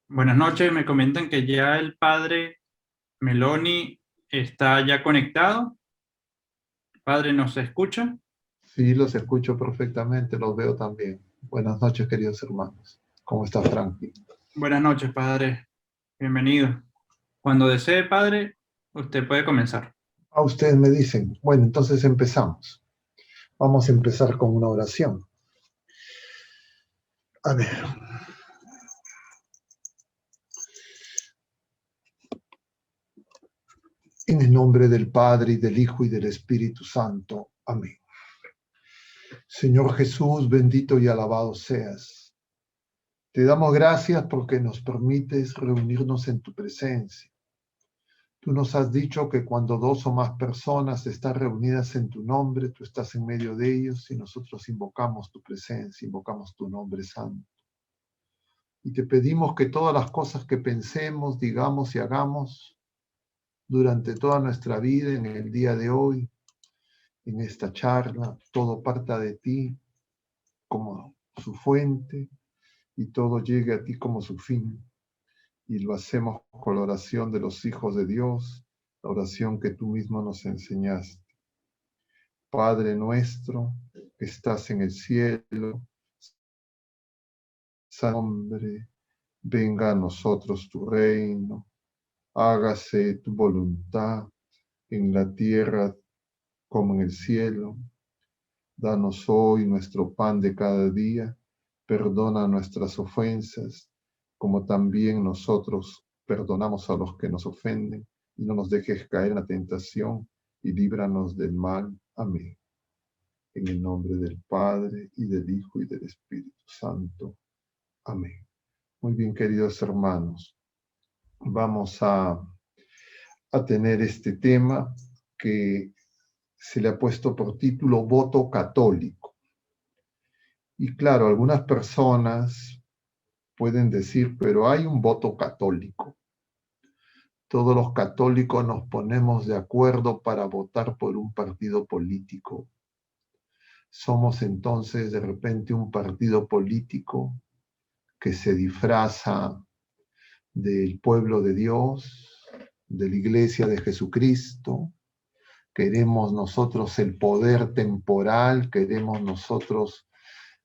Buenas noches, me comentan que ya el padre Meloni está ya conectado. Padre, ¿nos escucha? Sí, los escucho perfectamente, los veo también. Buenas noches, queridos hermanos. ¿Cómo está Frankie? Buenas noches, padre. Bienvenido. Cuando desee, padre, usted puede comenzar. Ah, ustedes me dicen. Bueno, entonces empezamos. Vamos a empezar con una oración. A ver, en el nombre del Padre y del Hijo y del Espíritu Santo. Amén. Señor Jesús, bendito y alabado seas. Te damos gracias porque nos permites reunirnos en tu presencia. Tú nos has dicho que cuando dos o más personas están reunidas en tu nombre, tú estás en medio de ellos y nosotros invocamos tu presencia, invocamos tu nombre santo. Y te pedimos que todas las cosas que pensemos, digamos y hagamos durante toda nuestra vida, en el día de hoy, en esta charla, todo parta de ti como su fuente y todo llegue a ti como su fin. Y lo hacemos con la oración de los hijos de Dios, la oración que tú mismo nos enseñaste. Padre nuestro que estás en el cielo, santo nombre, venga a nosotros tu reino, hágase tu voluntad en la tierra como en el cielo. Danos hoy nuestro pan de cada día, perdona nuestras ofensas, como también nosotros perdonamos a los que nos ofenden, y no nos dejes caer en la tentación, y líbranos del mal. Amén. En el nombre del Padre, y del Hijo, y del Espíritu Santo. Amén. Muy bien, queridos hermanos, vamos a tener este tema que se le ha puesto por título Voto Católico. Y claro, algunas personas pueden decir, pero hay un voto católico. Todos los católicos nos ponemos de acuerdo para votar por un partido político. Somos entonces de repente un partido político que se disfraza del pueblo de Dios, de la iglesia de Jesucristo. Queremos nosotros el poder temporal, queremos nosotros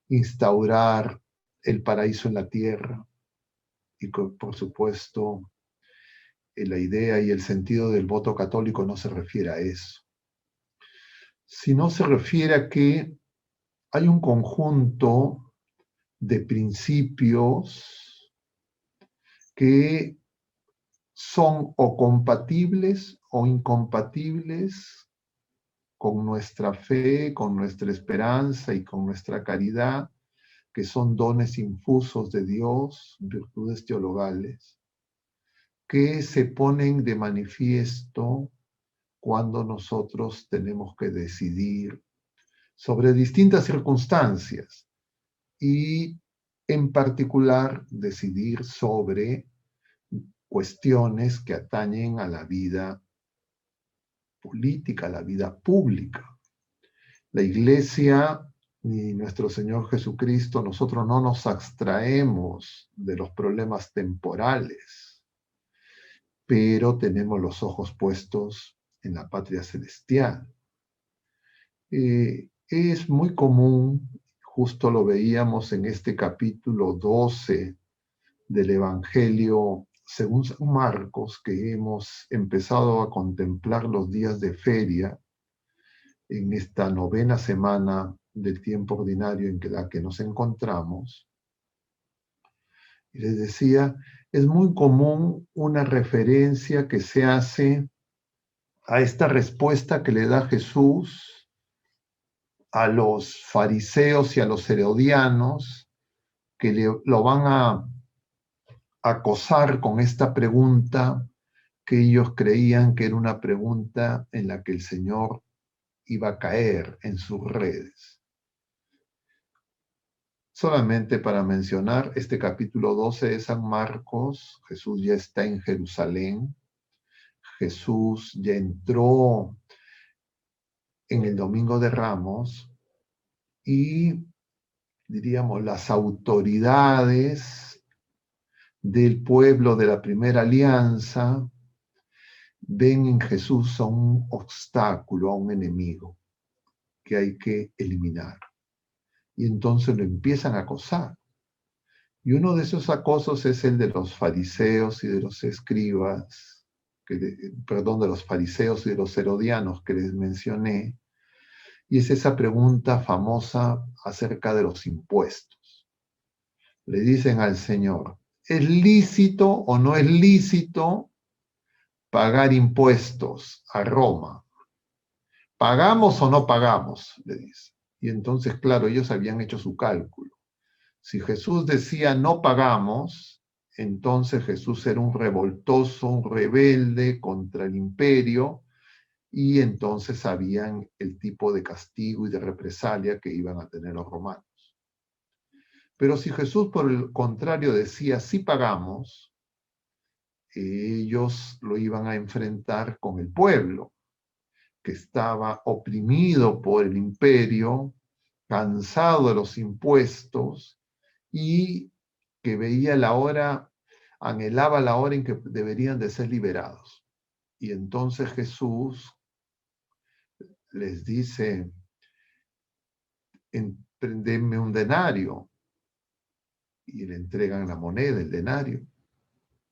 instaurar el paraíso en la tierra. Y por supuesto, la idea y el sentido del voto católico no se refiere a eso, sino se refiere a que hay un conjunto de principios que son o compatibles o incompatibles con nuestra fe, con nuestra esperanza y con nuestra caridad, que son dones infusos de Dios, virtudes teologales, que se ponen de manifiesto cuando nosotros tenemos que decidir sobre distintas circunstancias y en particular decidir sobre cuestiones que atañen a la vida política, a la vida pública. La Iglesia y nuestro Señor Jesucristo, nosotros no nos abstraemos de los problemas temporales, pero tenemos los ojos puestos en la patria celestial. Es muy común, justo lo veíamos en este capítulo 12 del Evangelio según San Marcos, que hemos empezado a contemplar los días de feria en esta novena semana del tiempo ordinario en la que nos encontramos. Y les decía, es muy común una referencia que se hace a esta respuesta que le da Jesús a los fariseos y a los herodianos que lo van a acosar con esta pregunta que ellos creían que era una pregunta en la que el Señor iba a caer en sus redes. Solamente para mencionar, este capítulo 12 de San Marcos, Jesús ya está en Jerusalén, Jesús ya entró en el Domingo de Ramos y, diríamos, las autoridades del pueblo de la primera alianza, ven en Jesús a un obstáculo, a un enemigo que hay que eliminar. Y entonces lo empiezan a acosar. Y uno de esos acosos es el de los fariseos y de los escribas, de los fariseos y de los herodianos que les mencioné, y es esa pregunta famosa acerca de los impuestos. Le dicen al Señor, ¿es lícito o no es lícito pagar impuestos a Roma? ¿Pagamos o no pagamos? Le dice. Y entonces, claro, ellos habían hecho su cálculo. Si Jesús decía no pagamos, entonces Jesús era un revoltoso, un rebelde contra el imperio, y entonces sabían el tipo de castigo y de represalia que iban a tener los romanos. Pero si Jesús, por el contrario, decía sí pagamos, ellos lo iban a enfrentar con el pueblo, que estaba oprimido por el imperio, cansado de los impuestos y que veía la hora, anhelaba la hora en que deberían de ser liberados. Y entonces Jesús les dice, denme un denario, y le entregan la moneda, el denario,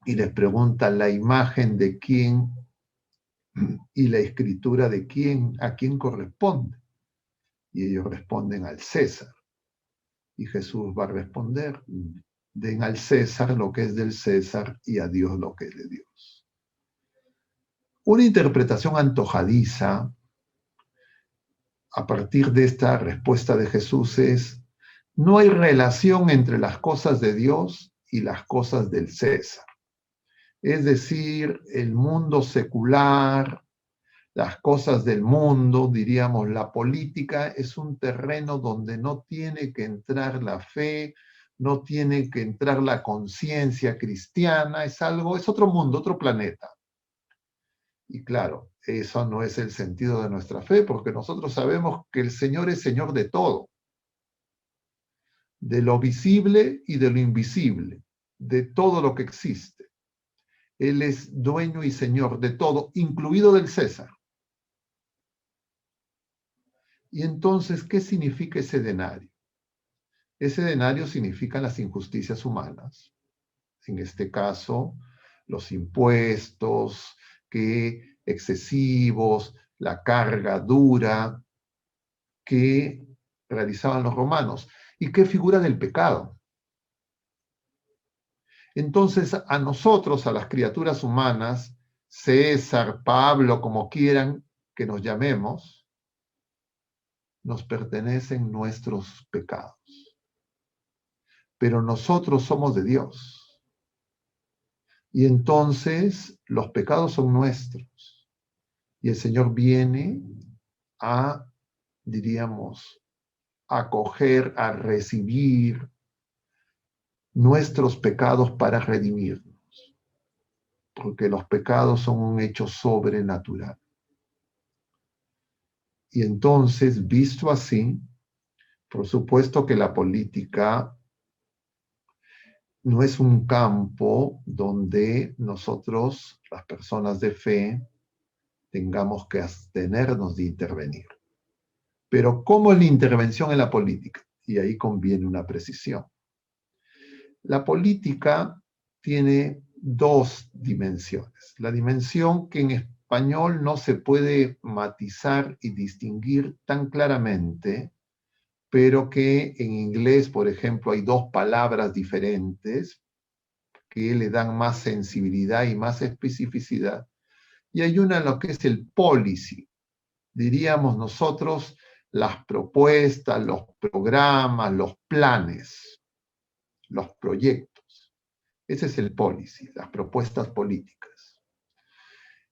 y les preguntan la imagen de quién y la escritura de quién, a quién corresponde. Y ellos responden al César. Y Jesús va a responder, den al César lo que es del César y a Dios lo que es de Dios. Una interpretación antojadiza a partir de esta respuesta de Jesús es, no hay relación entre las cosas de Dios y las cosas del César. Es decir, el mundo secular, las cosas del mundo, diríamos, la política es un terreno donde no tiene que entrar la fe, no tiene que entrar la conciencia cristiana, es otro mundo, otro planeta. Y claro, eso no es el sentido de nuestra fe, porque nosotros sabemos que el Señor es Señor de todo, de lo visible y de lo invisible, de todo lo que existe. Él es dueño y Señor de todo, incluido del César. Y entonces, ¿qué significa ese denario? Ese denario significa las injusticias humanas. En este caso, los impuestos excesivos, la carga dura que realizaban los romanos. ¿Y qué figura del pecado? Entonces, a nosotros, a las criaturas humanas, César, Pablo, como quieran que nos llamemos, nos pertenecen nuestros pecados. Pero nosotros somos de Dios. Y entonces los pecados son nuestros. Y el Señor viene a, diríamos, acoger, a recibir nuestros pecados para redimirnos. Porque los pecados son un hecho sobrenatural. Y entonces, visto así, por supuesto que la política no es un campo donde nosotros, las personas de fe, tengamos que abstenernos de intervenir. Pero ¿cómo es la intervención en la política? Y ahí conviene una precisión. La política tiene dos dimensiones. La dimensión que en español no se puede matizar y distinguir tan claramente, pero que en inglés, por ejemplo, hay dos palabras diferentes que le dan más sensibilidad y más especificidad. Y hay una en lo que es el policy. Diríamos nosotros las propuestas, los programas, los planes, los proyectos. Ese es el policy, las propuestas políticas.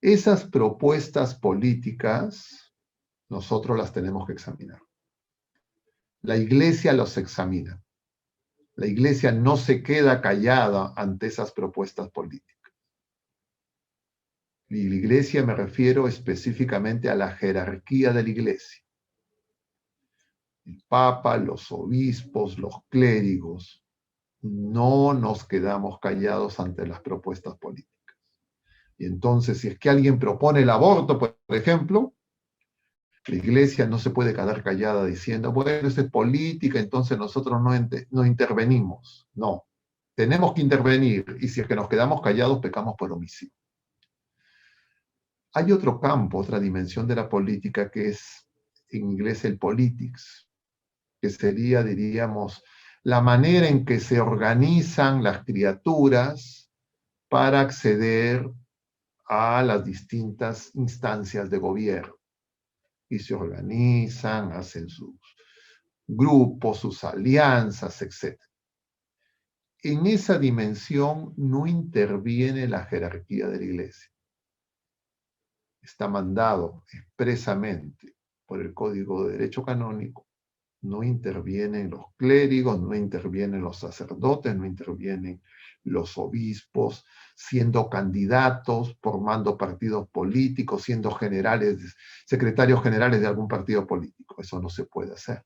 Esas propuestas políticas nosotros las tenemos que examinar. La iglesia los examina. La iglesia no se queda callada ante esas propuestas políticas. Y la iglesia me refiero específicamente a la jerarquía de la iglesia. El Papa, los obispos, los clérigos, no nos quedamos callados ante las propuestas políticas. Y entonces, si es que alguien propone el aborto, por ejemplo, la iglesia no se puede quedar callada diciendo, bueno, esto es política, entonces nosotros no intervenimos. No, tenemos que intervenir, y si es que nos quedamos callados, pecamos por omisión. Hay otro campo, otra dimensión de la política que es en inglés el politics, que sería, diríamos, la manera en que se organizan las criaturas para acceder a las distintas instancias de gobierno. Y se organizan, hacen sus grupos, sus alianzas, etc. En esa dimensión no interviene la jerarquía de la iglesia. Está mandado expresamente por el Código de Derecho Canónico. No intervienen los clérigos, no intervienen los sacerdotes, no intervienen los obispos, siendo candidatos, formando partidos políticos, siendo generales, secretarios generales de algún partido político. Eso no se puede hacer.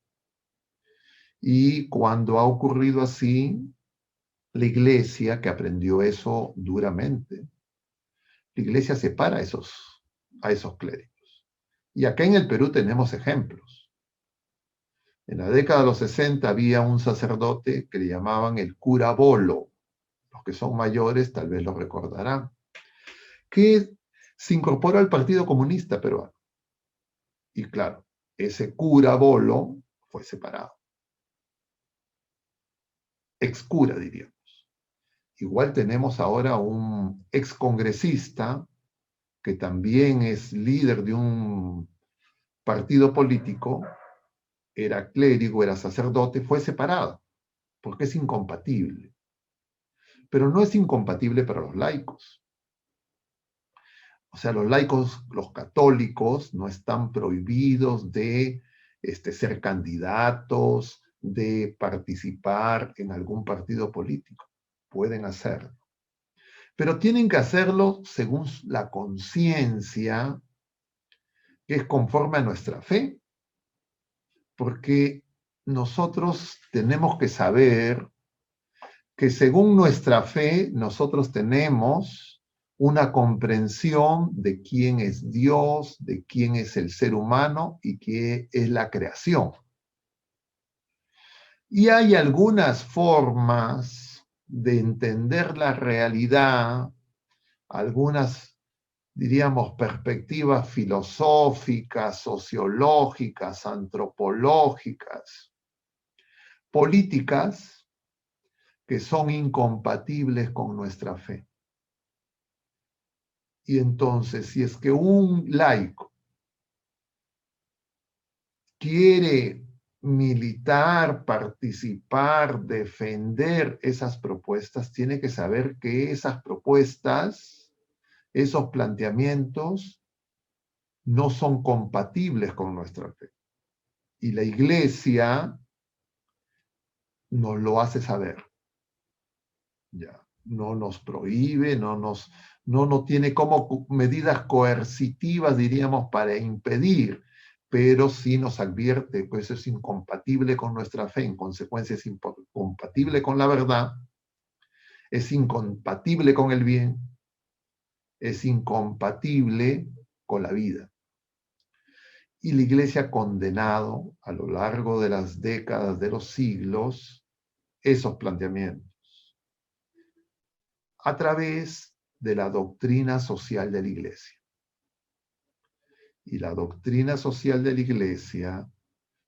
Y cuando ha ocurrido así, la iglesia, que aprendió eso duramente, la iglesia separa a esos clérigos. Y acá en el Perú tenemos ejemplos. En la década de los 60 había un sacerdote que le llamaban el cura Bolo. Los que son mayores tal vez lo recordarán. Que se incorporó al Partido Comunista Peruano. Y claro, ese cura Bolo fue separado. Excura, diríamos. Igual tenemos ahora un excongresista que también es líder de un partido político, era clérigo, era sacerdote, fue separado, porque es incompatible. Pero no es incompatible para los laicos. O sea, los laicos, los católicos, no están prohibidos de ser candidatos, de participar en algún partido político. Pueden hacerlo. Pero tienen que hacerlo según la conciencia que es conforme a nuestra fe. Porque nosotros tenemos que saber que según nuestra fe, nosotros tenemos una comprensión de quién es Dios, de quién es el ser humano y qué es la creación. Y hay algunas formas de entender la realidad, algunas, diríamos, perspectivas filosóficas, sociológicas, antropológicas, políticas, que son incompatibles con nuestra fe. Y entonces, si es que un laico quiere militar, participar, defender esas propuestas, tiene que saber que esas propuestas, esos planteamientos, no son compatibles con nuestra fe. Y la iglesia nos lo hace saber. Ya. No nos prohíbe, no tiene como medidas coercitivas, diríamos, para impedir, pero sí nos advierte, pues es incompatible con nuestra fe, en consecuencia es incompatible con la verdad, es incompatible con el bien, es incompatible con la vida. Y la Iglesia ha condenado a lo largo de las décadas, de los siglos, esos planteamientos a través de la doctrina social de la Iglesia. Y la doctrina social de la Iglesia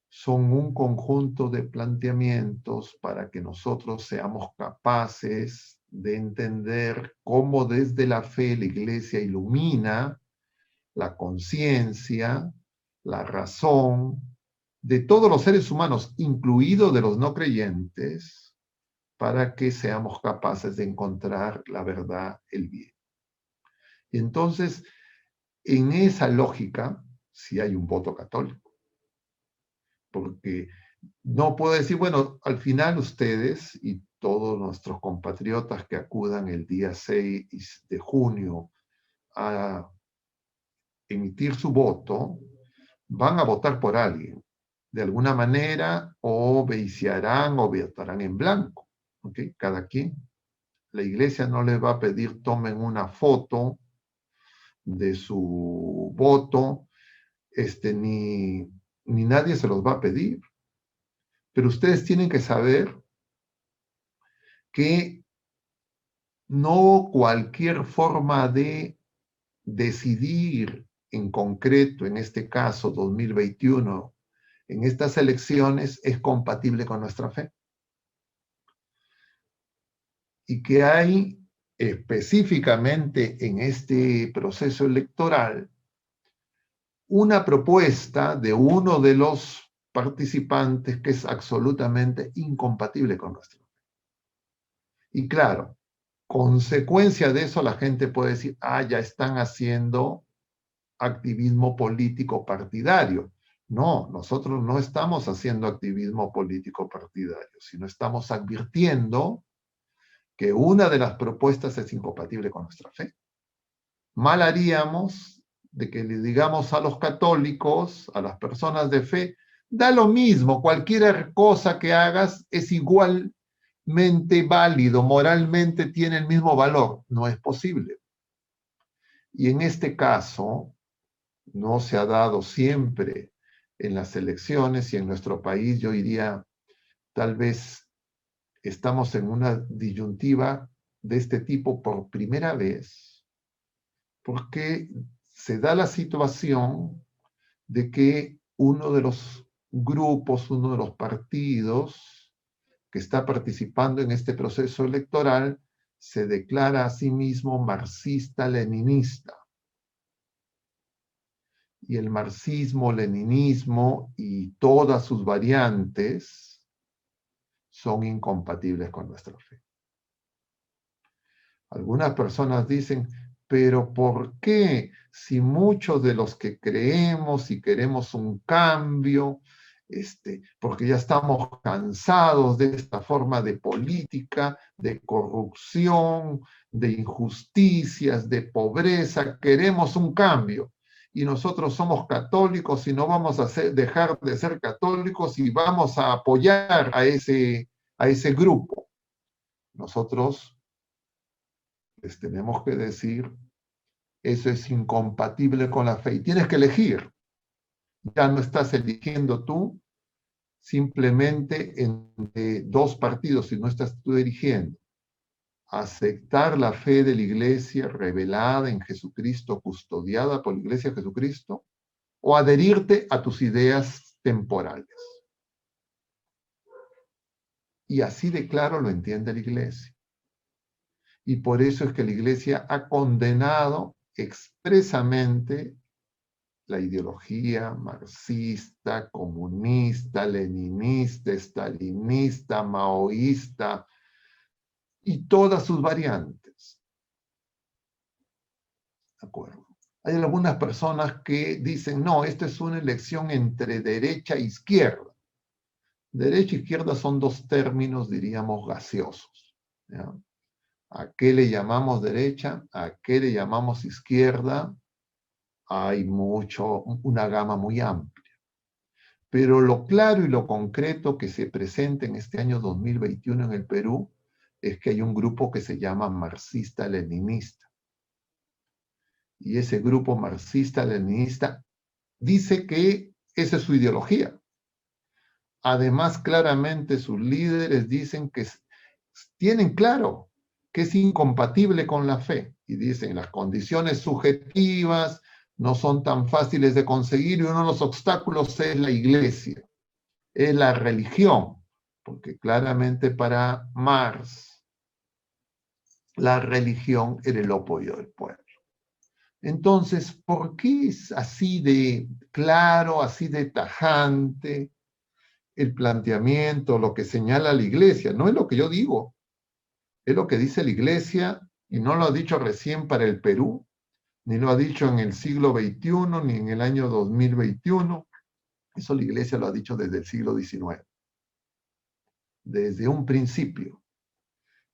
son un conjunto de planteamientos para que nosotros seamos capaces de entender cómo desde la fe la Iglesia ilumina la conciencia, la razón de todos los seres humanos, incluidos de los no creyentes, para que seamos capaces de encontrar la verdad, el bien. Y entonces, en esa lógica, sí hay un voto católico. Porque no puedo decir, bueno, al final ustedes y todos nuestros compatriotas que acudan el día 6 de junio a emitir su voto, van a votar por alguien, de alguna manera, o viciarán o votarán en blanco. ¿ok? Cada quien. La iglesia no les va a pedir tomen una foto de su voto, ni nadie se los va a pedir. Pero ustedes tienen que saber que no cualquier forma de decidir en concreto, en este caso 2021, en estas elecciones, es compatible con nuestra fe. Y que hay específicamente en este proceso electoral una propuesta de uno de los participantes que es absolutamente incompatible con nuestra fe. Y claro, consecuencia de eso la gente puede decir, ya están haciendo activismo político partidario. No, nosotros no estamos haciendo activismo político partidario, sino estamos advirtiendo que una de las propuestas es incompatible con nuestra fe. Mal haríamos de que le digamos a los católicos, a las personas de fe, da lo mismo, cualquier cosa que hagas es igualmente válido, moralmente tiene el mismo valor. No es posible. Y en este caso, no se ha dado siempre en las elecciones y en nuestro país, yo diría, tal vez estamos en una disyuntiva de este tipo por primera vez, porque se da la situación de que uno de los grupos, uno de los partidos que está participando en este proceso electoral, se declara a sí mismo marxista-leninista. Y el marxismo, leninismo y todas sus variantes son incompatibles con nuestra fe. Algunas personas dicen, pero ¿por qué si muchos de los que creemos y queremos un cambio, porque ya estamos cansados de esta forma de política, de corrupción, de injusticias, de pobreza, queremos un cambio? Y nosotros somos católicos y no vamos a dejar de ser católicos y vamos a apoyar a ese grupo. Nosotros les tenemos que decir, eso es incompatible con la fe y tienes que elegir. Ya no estás eligiendo tú simplemente entre dos partidos, sino estás tú eligiendo aceptar la fe de la iglesia revelada en Jesucristo, custodiada por la iglesia de Jesucristo, o adherirte a tus ideas temporales. Y así de claro lo entiende la iglesia. Y por eso es que la iglesia ha condenado expresamente la ideología marxista, comunista, leninista, stalinista, maoísta y todas sus variantes. ¿De acuerdo? Hay algunas personas que dicen, no, esta es una elección entre derecha e izquierda. Derecha e izquierda son dos términos, diríamos, gaseosos. ¿Ya? ¿A qué le llamamos derecha? ¿A qué le llamamos izquierda? Hay una gama muy amplia. Pero lo claro y lo concreto que se presenta en este año 2021 en el Perú es que hay un grupo que se llama marxista-leninista. Y ese grupo marxista-leninista dice que esa es su ideología. Además, claramente sus líderes dicen que tienen claro que es incompatible con la fe. Y dicen, las condiciones subjetivas no son tan fáciles de conseguir y uno de los obstáculos es la iglesia, es la religión, porque claramente para Marx la religión era el apoyo del pueblo. Entonces, ¿por qué es así de claro, así de tajante el planteamiento, lo que señala la iglesia? No es lo que yo digo, es lo que dice la iglesia y no lo ha dicho recién para el Perú, ni lo ha dicho en el siglo XXI, ni en el año 2021. Eso la iglesia lo ha dicho desde el siglo XIX, desde un principio.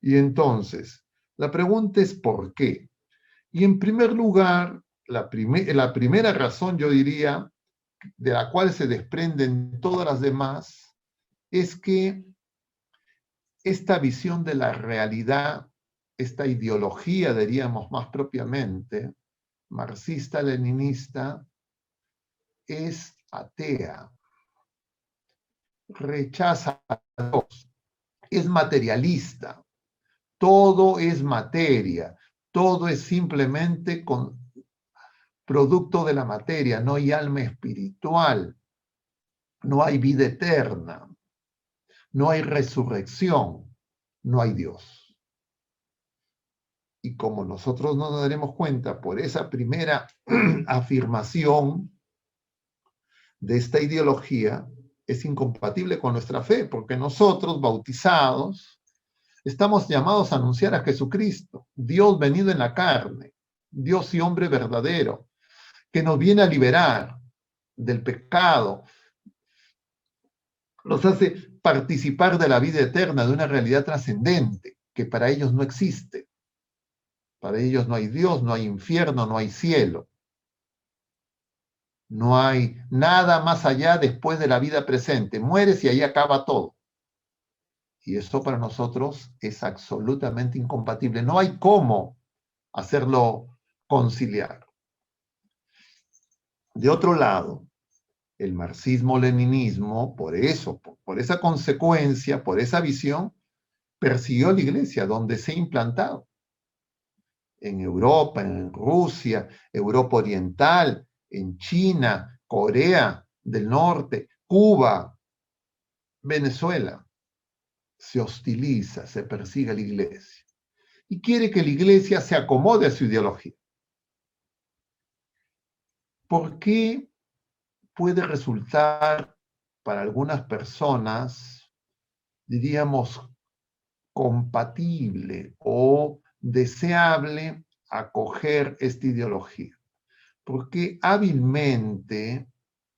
Y entonces, la pregunta es ¿por qué? Y en primer lugar, la primera razón, yo diría, de la cual se desprenden todas las demás, es que esta visión de la realidad, esta ideología, diríamos más propiamente, marxista-leninista, es atea, rechaza a Dios, es materialista, todo es materia, todo es simplemente producto de la materia, no hay alma espiritual, no hay vida eterna, no hay resurrección, no hay Dios. Y como nosotros no nos daremos cuenta por esa primera afirmación de esta ideología, es incompatible con nuestra fe, porque nosotros, bautizados, estamos llamados a anunciar a Jesucristo, Dios venido en la carne, Dios y hombre verdadero, que nos viene a liberar del pecado, nos hace participar de la vida eterna, de una realidad trascendente, que para ellos no existe. Para ellos no hay Dios, no hay infierno, no hay cielo. No hay nada más allá después de la vida presente. Mueres y ahí acaba todo. Y eso para nosotros es absolutamente incompatible. No hay cómo hacerlo conciliar. De otro lado, el marxismo-leninismo, por eso, por esa consecuencia, por esa visión, persiguió a la iglesia donde se ha implantado. En Europa, en Rusia, Europa Oriental, en China, Corea del Norte, Cuba, Venezuela. Se hostiliza, se persigue a la iglesia y quiere que la iglesia se acomode a su ideología. ¿Por qué puede resultar para algunas personas, diríamos, compatible o deseable acoger esta ideología? Porque hábilmente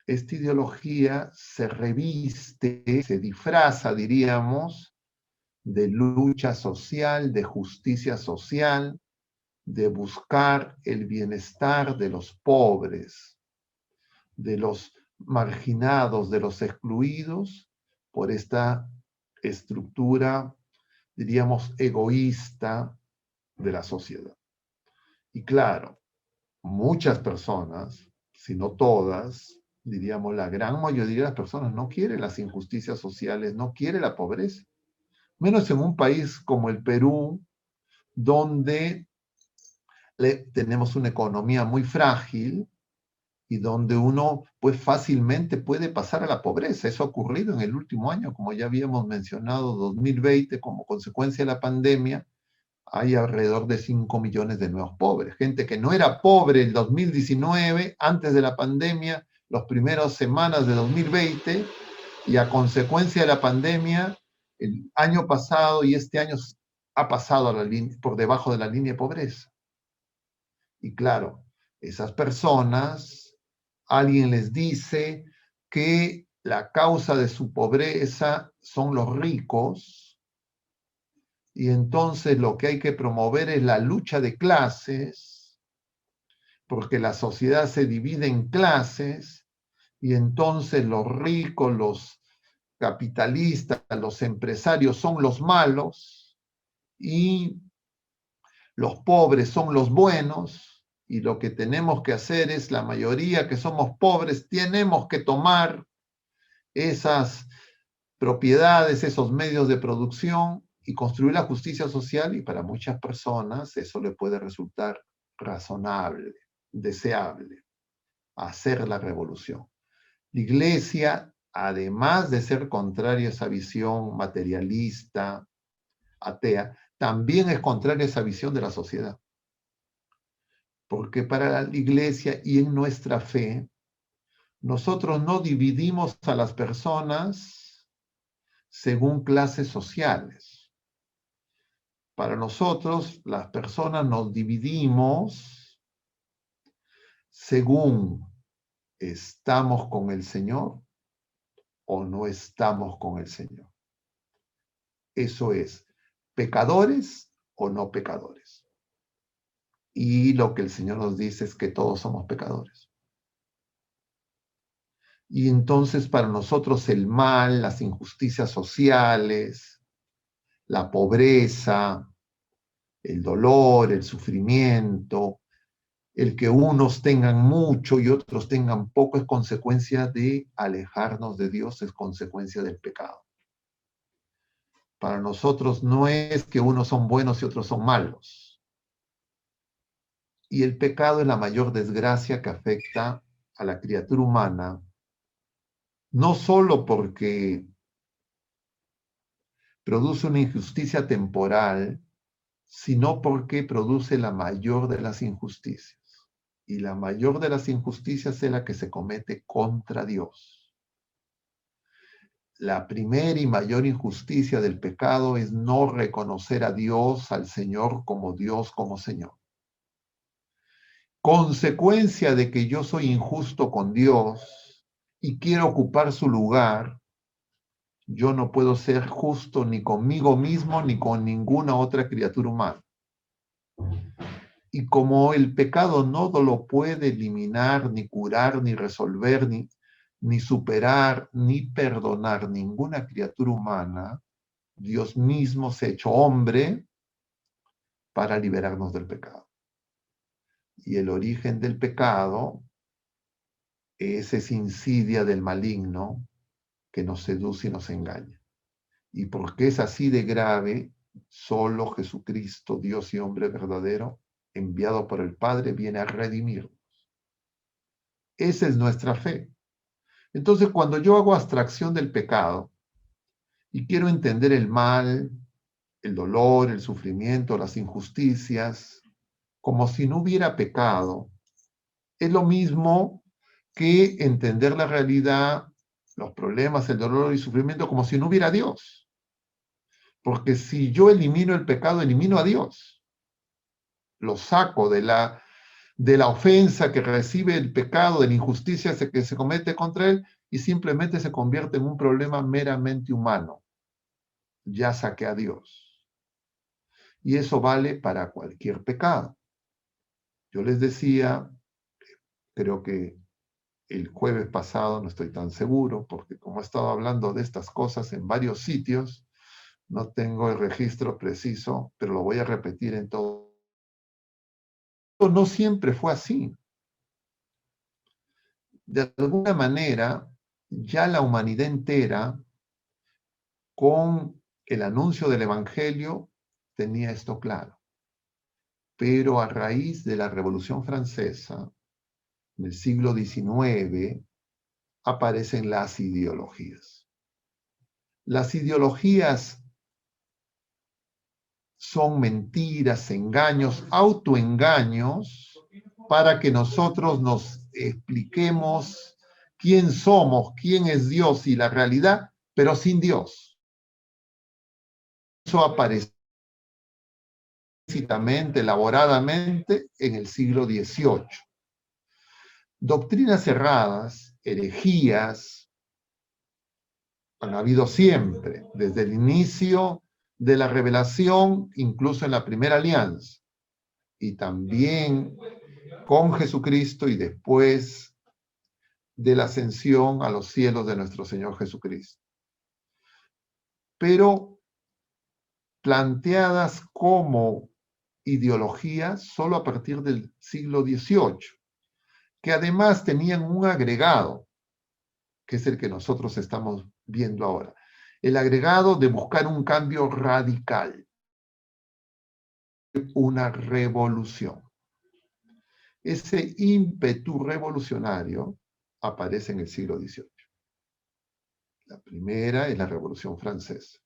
esta ideología se reviste, se disfraza, diríamos, de lucha social, de justicia social, de buscar el bienestar de los pobres, de los marginados, de los excluidos, por esta estructura, diríamos, egoísta de la sociedad. Y claro, muchas personas, si no todas, diríamos la gran mayoría de las personas no quiere las injusticias sociales, no quiere la pobreza. Menos en un país como el Perú, donde tenemos una economía muy frágil y donde uno pues fácilmente puede pasar a la pobreza. Eso ha ocurrido en el último año, como ya habíamos mencionado, 2020, como consecuencia de la pandemia, hay alrededor de 5 millones de nuevos pobres. Gente que no era pobre en 2019, antes de la pandemia, las primeras semanas de 2020, y a consecuencia de la pandemia, el año pasado y este año ha pasado a por debajo de la línea de pobreza. Y claro, esas personas, alguien les dice que la causa de su pobreza son los ricos, y entonces lo que hay que promover es la lucha de clases, porque la sociedad se divide en clases, y entonces los ricos, los capitalistas, los empresarios son los malos, y los pobres son los buenos, y lo que tenemos que hacer es, la mayoría que somos pobres, tenemos que tomar esas propiedades, esos medios de producción y construir la justicia social, y para muchas personas eso le puede resultar razonable, deseable, hacer la revolución. La iglesia, además de ser contraria a esa visión materialista, atea, también es contraria a esa visión de la sociedad. Porque para la iglesia y en nuestra fe, nosotros no dividimos a las personas según clases sociales. Para nosotros, las personas nos dividimos según estamos con el Señor o no estamos con el Señor. Eso es, pecadores o no pecadores. Y lo que el Señor nos dice es que todos somos pecadores. Y entonces para nosotros el mal, las injusticias sociales, la pobreza, el dolor, el sufrimiento, el que unos tengan mucho y otros tengan poco es consecuencia de alejarnos de Dios, es consecuencia del pecado. Para nosotros no es que unos son buenos y otros son malos. Y el pecado es la mayor desgracia que afecta a la criatura humana, no solo porque produce una injusticia temporal, sino porque produce la mayor de las injusticias. Y la mayor de las injusticias es la que se comete contra Dios. La primera y mayor injusticia del pecado es no reconocer a Dios, al Señor, como Dios, como Señor. Consecuencia de que yo soy injusto con Dios y quiero ocupar su lugar, yo no puedo ser justo ni conmigo mismo ni con ninguna otra criatura humana. Y como el pecado no lo puede eliminar, ni curar, ni resolver, ni superar, ni perdonar ninguna criatura humana, Dios mismo se ha hecho hombre para liberarnos del pecado. Y el origen del pecado es esa insidia del maligno que nos seduce y nos engaña. Y porque es así de grave, solo Jesucristo, Dios y hombre verdadero, enviado por el Padre, viene a redimirnos. Esa es nuestra fe. Entonces, cuando yo hago abstracción del pecado y quiero entender el mal, el dolor, el sufrimiento, las injusticias, como si no hubiera pecado, es lo mismo que entender la realidad, los problemas, el dolor y el sufrimiento como si no hubiera Dios. Porque si yo elimino el pecado, elimino a Dios. Lo saco de la ofensa que recibe el pecado, de la injusticia que se comete contra él, y simplemente se convierte en un problema meramente humano. Ya saqué a Dios. Y eso vale para cualquier pecado. Yo les decía, creo que el jueves pasado, no estoy tan seguro, porque como he estado hablando de estas cosas en varios sitios, no tengo el registro preciso, pero lo voy a repetir en todo. No siempre fue así. De alguna manera, ya la humanidad entera, con el anuncio del Evangelio, tenía esto claro. Pero a raíz de la Revolución Francesa, en el siglo XIX, aparecen las ideologías. Las ideologías son mentiras, engaños, autoengaños, para que nosotros nos expliquemos quién somos, quién es Dios y la realidad, pero sin Dios. Eso apareció explícitamente, elaboradamente en el siglo XVIII. Doctrinas cerradas, herejías, han habido siempre, desde el inicio de la revelación, incluso en la primera alianza, y también con Jesucristo y después de la ascensión a los cielos de nuestro Señor Jesucristo. Pero planteadas como ideologías solo a partir del siglo XVIII, que además tenían un agregado, que es el que nosotros estamos viendo ahora. El agregado de buscar un cambio radical, una revolución. Ese ímpetu revolucionario aparece en el siglo XVIII. La primera es la Revolución Francesa.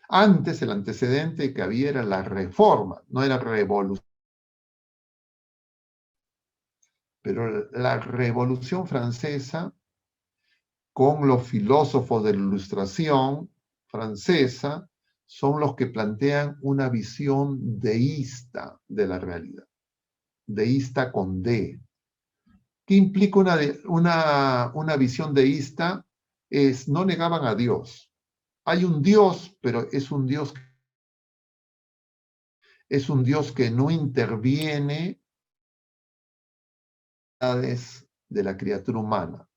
Antes el antecedente que había era la reforma, no era revolución. Pero la Revolución Francesa, con los filósofos de la Ilustración francesa, son los que plantean una visión deísta de la realidad. Deísta con D. ¿Qué implica una visión deísta? Es, no negaban a Dios. Hay un Dios, pero es un Dios que no interviene de la criatura humana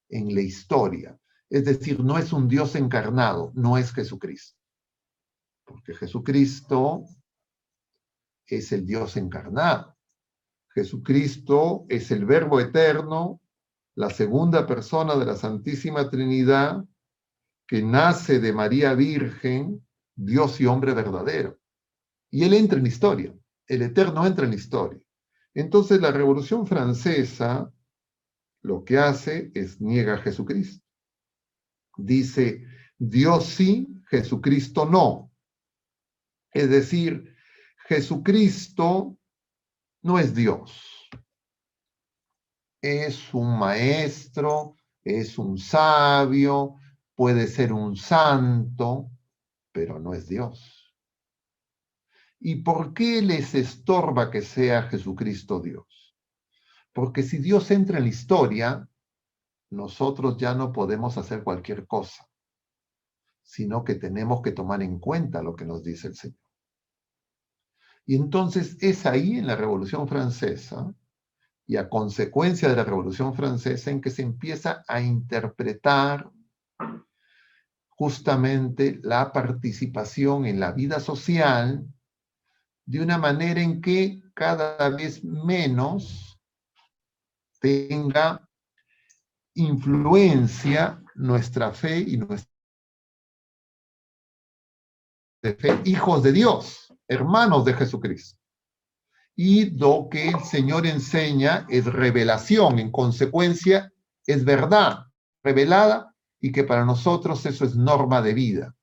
en la historia. Es decir, no es un Dios encarnado, no es Jesucristo. porque Jesucristo es el Dios encarnado. Jesucristo es el Verbo eterno, la segunda persona de la Santísima Trinidad, que nace de María Virgen, Dios y hombre verdadero. Y él entra en la historia, el Eterno entra en la historia. Entonces la Revolución Francesa lo que hace es niega a Jesucristo. Dice, Dios sí, Jesucristo no. Es decir, Jesucristo no es Dios. Es un maestro, es un sabio, puede ser un santo, pero no es Dios. ¿Y por qué les estorba que sea Jesucristo Dios? Porque si Dios entra en la historia, nosotros ya no podemos hacer cualquier cosa, sino que tenemos que tomar en cuenta lo que nos dice el Señor. Y entonces es ahí en la Revolución Francesa, y a consecuencia de la Revolución Francesa, en que se empieza a interpretar justamente la participación en la vida social de una manera en que cada vez menos tenga influencia nuestra fe y nuestra fe, hijos de Dios, hermanos de Jesucristo. Y lo que el Señor enseña es revelación, en consecuencia es verdad revelada y que para nosotros eso es norma de vida.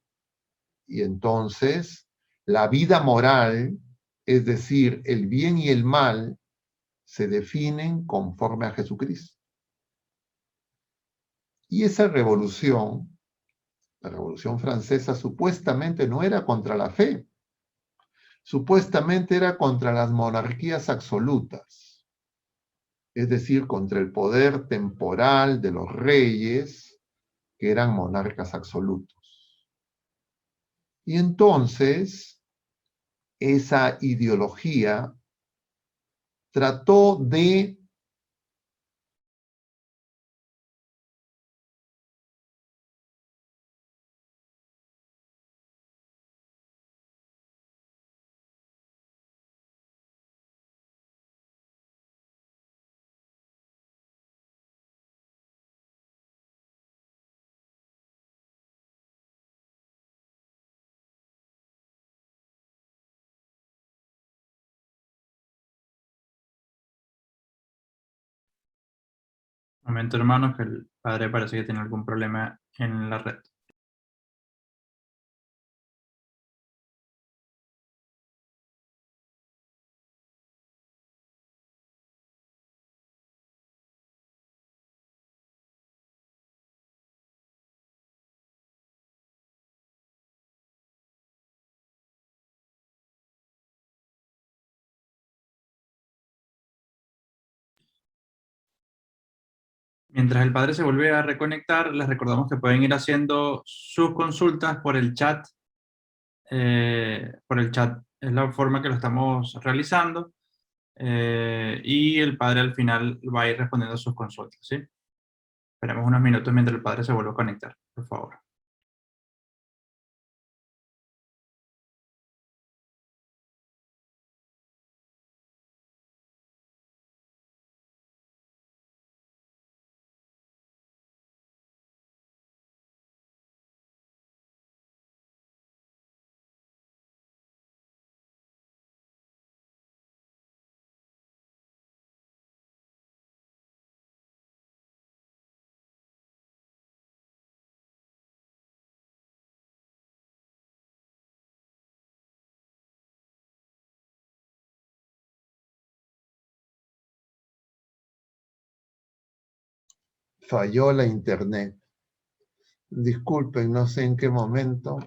Y entonces la vida moral, es decir, el bien y el mal, se definen conforme a Jesucristo. Y esa revolución, la Revolución Francesa, supuestamente no era contra la fe, supuestamente era contra las monarquías absolutas, es decir, contra el poder temporal de los reyes, que eran monarcas absolutos. Y entonces, esa ideología trató de Un momento, hermanos, que el padre parece que tiene algún problema en la red. Mientras el padre se vuelve a reconectar, les recordamos que pueden ir haciendo sus consultas por el chat. Por el chat es la forma que lo estamos realizando. Y el padre al final va a ir respondiendo sus consultas, ¿sí? Esperemos unos minutos mientras el padre se vuelve a conectar, por favor. falló la internet. Disculpen, no sé en qué momento,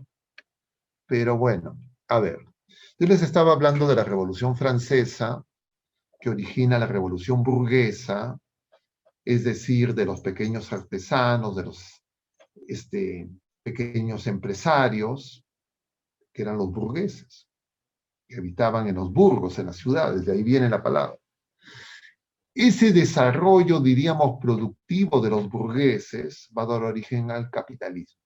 pero bueno, a ver. Yo les estaba hablando de la Revolución Francesa, que origina la Revolución Burguesa, es decir, de los pequeños artesanos, de los pequeños empresarios, que eran los burgueses, que habitaban en los burgos, en las ciudades, de ahí viene la palabra. Ese desarrollo, diríamos, productivo de los burgueses va a dar origen al capitalismo.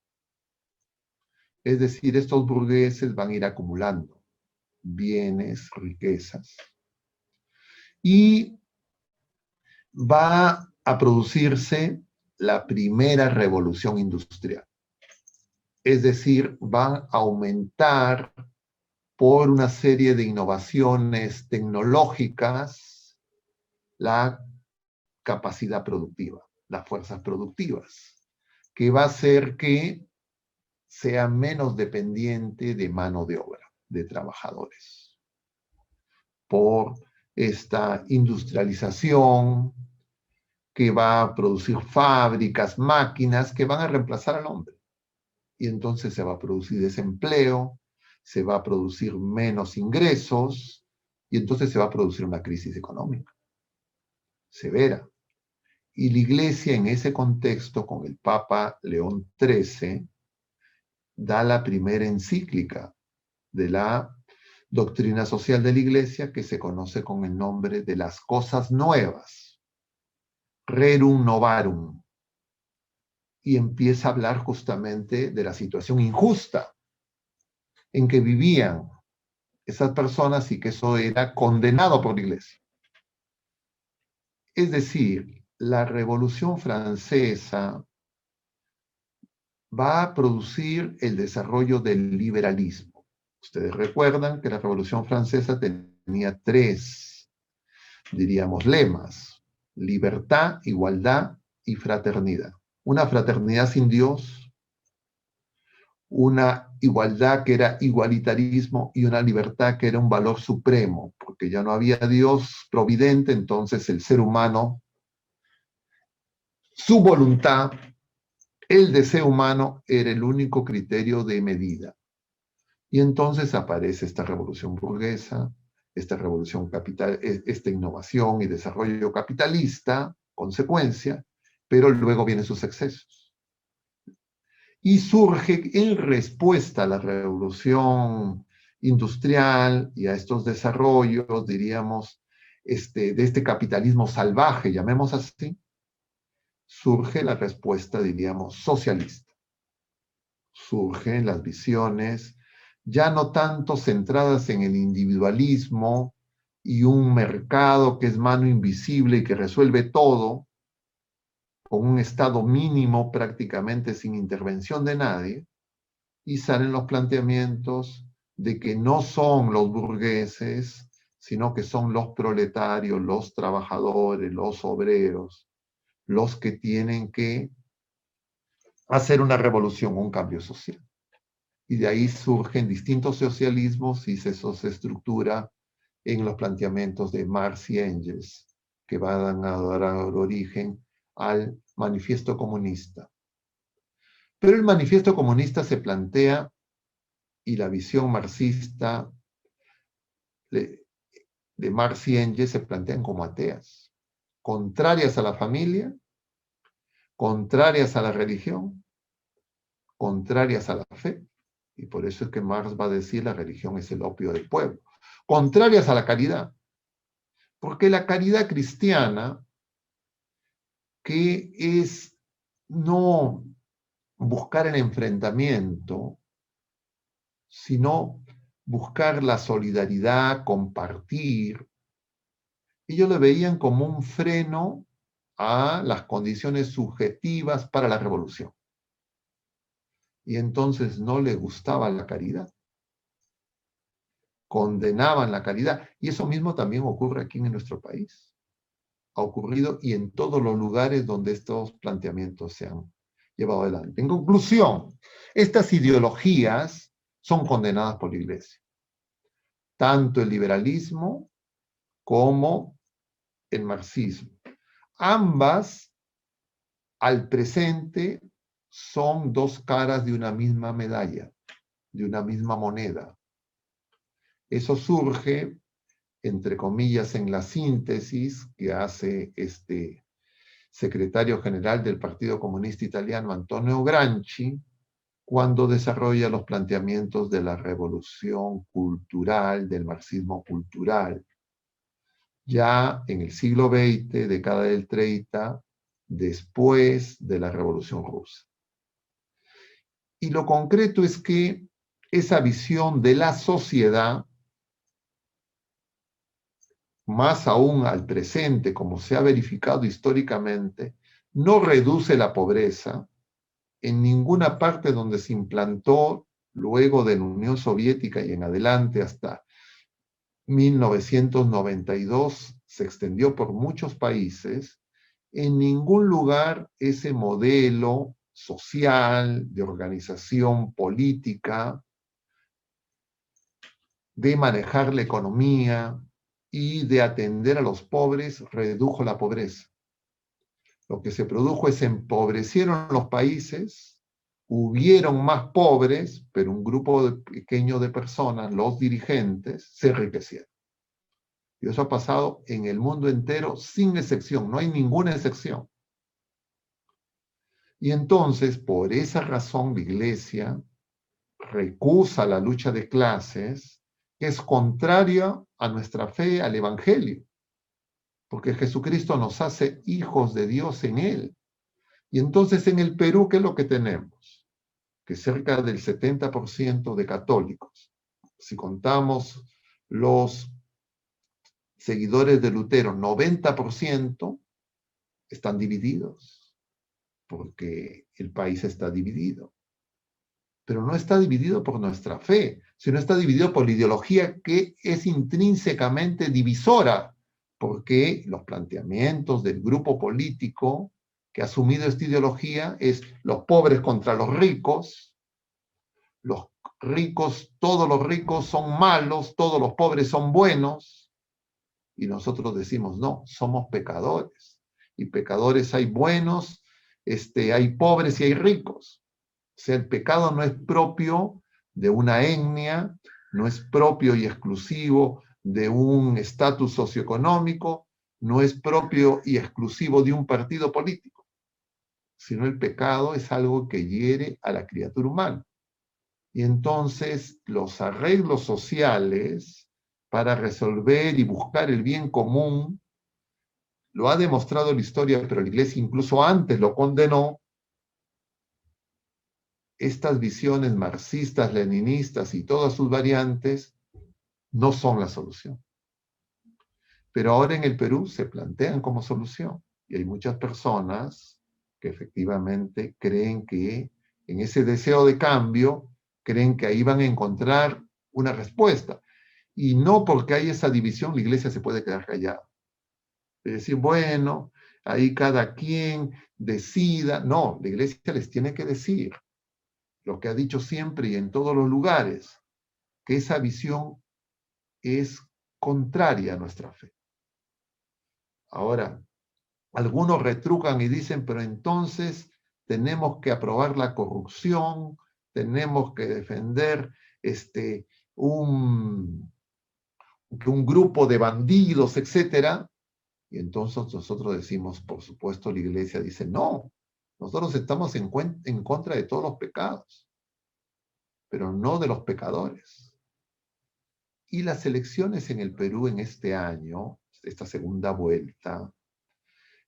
Es decir, estos burgueses van a ir acumulando bienes, riquezas, y va a producirse la primera revolución industrial. Es decir, van a aumentar por una serie de innovaciones tecnológicas la capacidad productiva, las fuerzas productivas, que va a hacer que sea menos dependiente de mano de obra, de trabajadores, por esta industrialización que va a producir fábricas, máquinas que van a reemplazar al hombre. Y entonces se va a producir desempleo, se va a producir menos ingresos, y entonces se va a producir una crisis económica severa. Y la Iglesia en ese contexto, con el Papa León XIII, da la primera encíclica de la doctrina social de la Iglesia, que se conoce con el nombre de las cosas nuevas, Rerum Novarum, y empieza a hablar justamente de la situación injusta en que vivían esas personas y que eso era condenado por la Iglesia. Es decir, la Revolución Francesa va a producir el desarrollo del liberalismo. Ustedes recuerdan que la Revolución Francesa tenía tres, diríamos, lemas: libertad, igualdad y fraternidad. Una fraternidad sin Dios, una igualdad que era igualitarismo y una libertad que era un valor supremo, porque ya no había Dios providente, entonces el ser humano, su voluntad, el deseo humano era el único criterio de medida. Y entonces aparece esta revolución burguesa, esta revolución capital, esta innovación y desarrollo capitalista, consecuencia, pero luego vienen sus excesos. Y surge en respuesta a la revolución industrial y a estos desarrollos, diríamos, de este capitalismo salvaje, llamemos así, surge la respuesta, diríamos, socialista. Surgen las visiones ya no tanto centradas en el individualismo y un mercado que es mano invisible y que resuelve todo, con un estado mínimo prácticamente sin intervención de nadie, y salen los planteamientos de que no son los burgueses, sino que son los proletarios, los trabajadores, los obreros, los que tienen que hacer una revolución, un cambio social. Y de ahí surgen distintos socialismos y eso se estructura en los planteamientos de Marx y Engels, que van a dar origen al manifiesto comunista. Pero el manifiesto comunista se plantea, y la visión marxista de Marx y Engels se plantean como ateas, contrarias a la familia, contrarias a la religión, contrarias a la fe. Y por eso es que Marx va a decir la religión es el opio del pueblo. Contrarias a la caridad. Porque la caridad cristiana, que es no buscar el enfrentamiento, sino buscar la solidaridad, compartir, ellos lo veían como un freno a las condiciones subjetivas para la revolución. Y entonces no les gustaba la caridad. Condenaban la caridad. Y eso mismo también ocurre aquí en nuestro país. Ha ocurrido y en todos los lugares donde estos planteamientos se han llevado adelante. En conclusión, estas ideologías son condenadas por la Iglesia. Tanto el liberalismo como el marxismo. Ambas, al presente, son dos caras de una misma medalla, de una misma moneda. Eso surge, entre comillas, en la síntesis que hace este secretario general del Partido Comunista Italiano, Antonio Gramsci, cuando desarrolla los planteamientos de la revolución cultural, del marxismo cultural, ya en el siglo XX, década del 30, después de la Revolución Rusa. Y lo concreto es que esa visión de la sociedad, más aún al presente, como se ha verificado históricamente, no reduce la pobreza en ninguna parte donde se implantó luego de la Unión Soviética y en adelante hasta 1992, se extendió por muchos países. En ningún lugar ese modelo social, de organización política, de manejar la economía y de atender a los pobres redujo la pobreza. Lo que se produjo es empobrecieron los países, hubieron más pobres, pero un grupo pequeño de personas, los dirigentes, se enriquecieron. Y eso ha pasado en el mundo entero sin excepción, no hay ninguna excepción. Y entonces, por esa razón, la Iglesia recusa la lucha de clases, que es contraria a nuestra fe, al Evangelio, porque Jesucristo nos hace hijos de Dios en Él. Y entonces en el Perú, ¿qué es lo que tenemos? Que cerca del 70% de católicos, si contamos los seguidores de Lutero, 90% están divididos, porque el país está dividido. Pero no está dividido por nuestra fe, sino está dividido por la ideología que es intrínsecamente divisora, porque los planteamientos del grupo político que ha asumido esta ideología es los pobres contra los ricos, todos los ricos son malos, todos los pobres son buenos, y nosotros decimos, no, somos pecadores, y pecadores hay buenos, hay pobres y hay ricos. O sea, el pecado no es propio de una etnia, no es propio y exclusivo de un estatus socioeconómico, no es propio y exclusivo de un partido político, sino el pecado es algo que hiere a la criatura humana. Y entonces los arreglos sociales para resolver y buscar el bien común, lo ha demostrado la historia, pero la Iglesia incluso antes lo condenó. Estas visiones marxistas, leninistas y todas sus variantes no son la solución. Pero ahora en el Perú se plantean como solución. Y hay muchas personas que efectivamente creen que en ese deseo de cambio, creen que ahí van a encontrar una respuesta. Y no porque hay esa división, la Iglesia se puede quedar callada. Es decir, bueno, ahí cada quien decida. No, la Iglesia les tiene que decir lo que ha dicho siempre y en todos los lugares, que esa visión es contraria a nuestra fe. Ahora, algunos retrucan y dicen, pero entonces tenemos que aprobar la corrupción, tenemos que defender un, un grupo de bandidos, etcétera. Y entonces nosotros decimos, por supuesto, la Iglesia dice, no, nosotros estamos en contra de todos los pecados, pero no de los pecadores. Y las elecciones en el Perú en este año, esta segunda vuelta,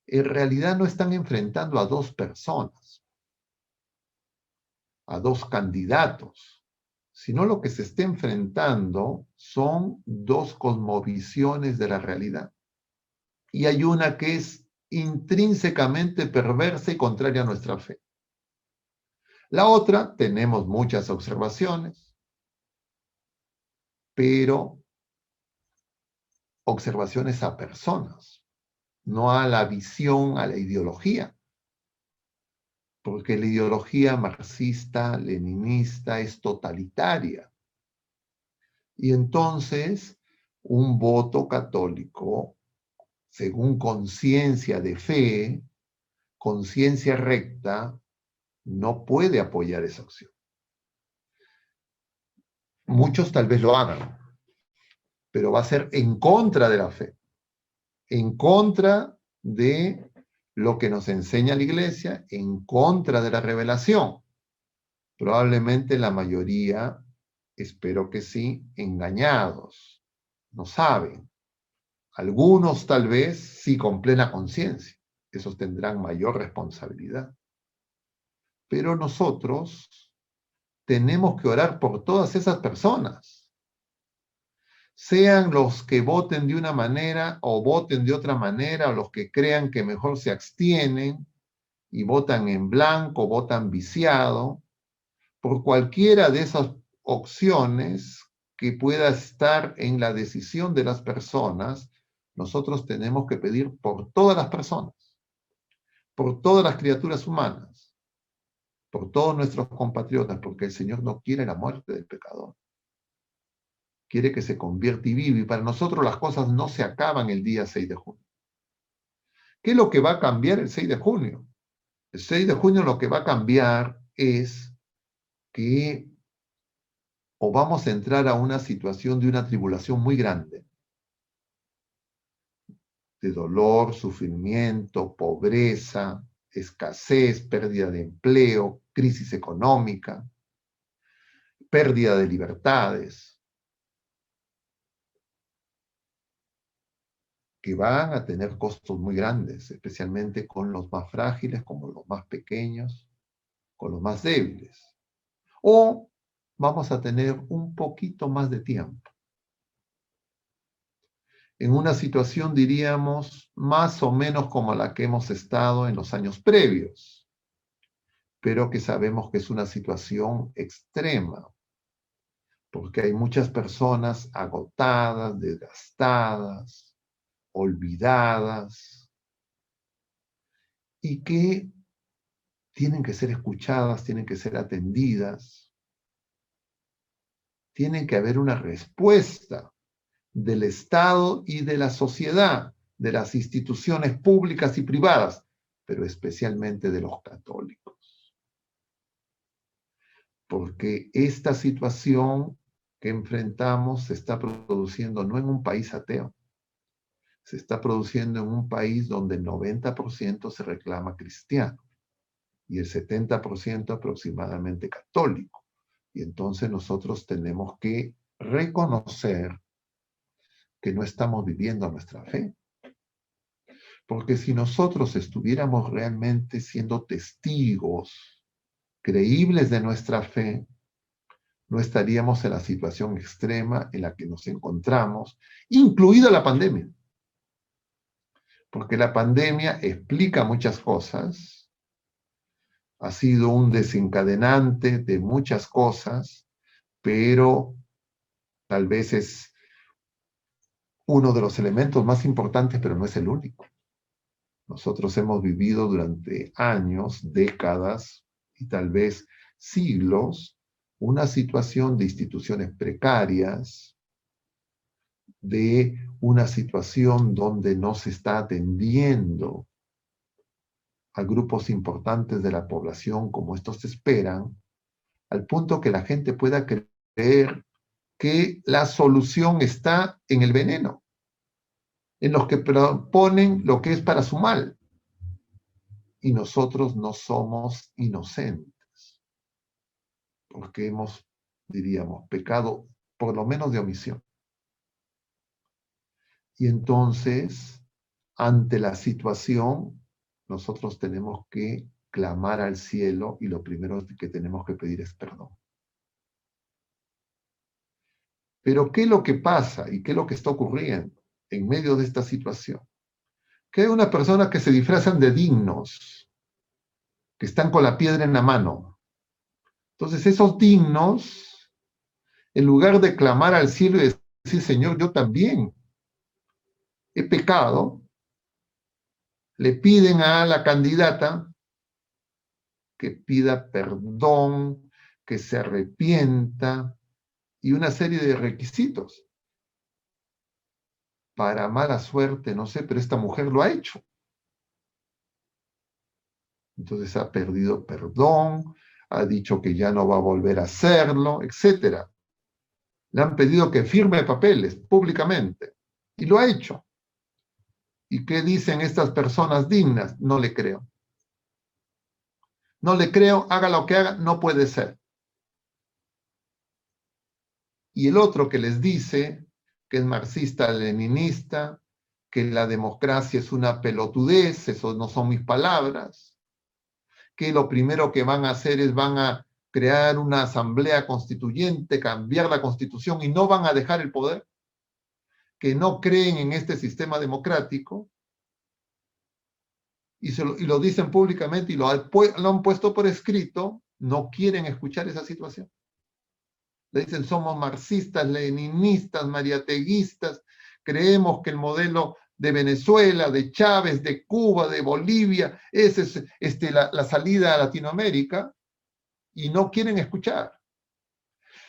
en realidad no están enfrentando a dos personas, a dos candidatos, sino lo que se está enfrentando son dos cosmovisiones de la realidad. Y hay una que es intrínsecamente perversa y contraria a nuestra fe. La otra, tenemos muchas observaciones, pero observaciones a personas, no a la visión, a la ideología. Porque la ideología marxista, leninista es totalitaria. Y entonces, un voto católico, según conciencia de fe, conciencia recta, no puede apoyar esa opción. Muchos tal vez lo hagan, pero va a ser en contra de la fe, en contra de lo que nos enseña la Iglesia, en contra de la revelación. Probablemente la mayoría, espero que sí, engañados, no saben. Algunos tal vez sí con plena conciencia, esos tendrán mayor responsabilidad. Pero nosotros tenemos que orar por todas esas personas. Sean los que voten de una manera o voten de otra manera, o los que crean que mejor se abstienen y votan en blanco, votan viciado, por cualquiera de esas opciones que pueda estar en la decisión de las personas, nosotros tenemos que pedir por todas las personas, por todas las criaturas humanas, por todos nuestros compatriotas, porque el Señor no quiere la muerte del pecador. Quiere que se convierta y viva, y para nosotros las cosas no se acaban el día 6 de junio. ¿Qué es lo que va a cambiar el 6 de junio? El 6 de junio lo que va a cambiar es que o vamos a entrar a una situación de una tribulación muy grande, de dolor, sufrimiento, pobreza, escasez, pérdida de empleo, crisis económica, pérdida de libertades, que van a tener costos muy grandes, especialmente con los más frágiles, como los más pequeños, con los más débiles. O vamos a tener un poquito más de tiempo. En una situación, diríamos, más o menos como la que hemos estado en los años previos, pero que sabemos que es una situación extrema, porque hay muchas personas agotadas, desgastadas, olvidadas, y que tienen que ser escuchadas, tienen que ser atendidas, tienen que haber una respuesta del Estado y de la sociedad, de las instituciones públicas y privadas, pero especialmente de los católicos. Porque esta situación que enfrentamos se está produciendo no en un país ateo, se está produciendo en un país donde el 90% se reclama cristiano y el 70% aproximadamente católico. Y entonces nosotros tenemos que reconocer que no estamos viviendo nuestra fe. Porque si nosotros estuviéramos realmente siendo testigos creíbles de nuestra fe, no estaríamos en la situación extrema en la que nos encontramos, incluida la pandemia. Porque la pandemia explica muchas cosas, ha sido un desencadenante de muchas cosas, pero tal vez es uno de los elementos más importantes, pero no es el único. Nosotros hemos vivido durante años, décadas y tal vez siglos una situación de instituciones precarias, de una situación donde no se está atendiendo a grupos importantes de la población como estos esperan, al punto que la gente pueda creer que la solución está en el veneno, en los que proponen lo que es para su mal. Y nosotros no somos inocentes, porque hemos, diríamos, pecado por lo menos de omisión. Y entonces, ante la situación, nosotros tenemos que clamar al cielo y lo primero que tenemos que pedir es perdón. Pero ¿qué es lo que pasa y qué es lo que está ocurriendo en medio de esta situación? Que hay unas personas que se disfrazan de dignos, que están con la piedra en la mano. Entonces esos dignos, en lugar de clamar al cielo y decir, Señor, yo también he pecado, le piden a la candidata que pida perdón, que se arrepienta y una serie de requisitos. Para mala suerte, no sé, pero esta mujer lo ha hecho. Entonces ha perdido perdón, ha dicho que ya no va a volver a hacerlo, etc. Le han pedido que firme papeles públicamente y lo ha hecho. ¿Y qué dicen estas personas dignas? No le creo. No le creo, haga lo que haga, no puede ser. Y el otro que les dice que es marxista-leninista, que la democracia es una pelotudez, eso no son mis palabras, que lo primero que van a hacer es van a crear una asamblea constituyente, cambiar la constitución y no van a dejar el poder, que no creen en este sistema democrático, y lo dicen públicamente y lo han puesto por escrito, no quieren escuchar esa situación. Le dicen, somos marxistas, leninistas, mariateguistas, creemos que el modelo de Venezuela, de Chávez, de Cuba, de Bolivia, esa es la salida a Latinoamérica, y no quieren escuchar.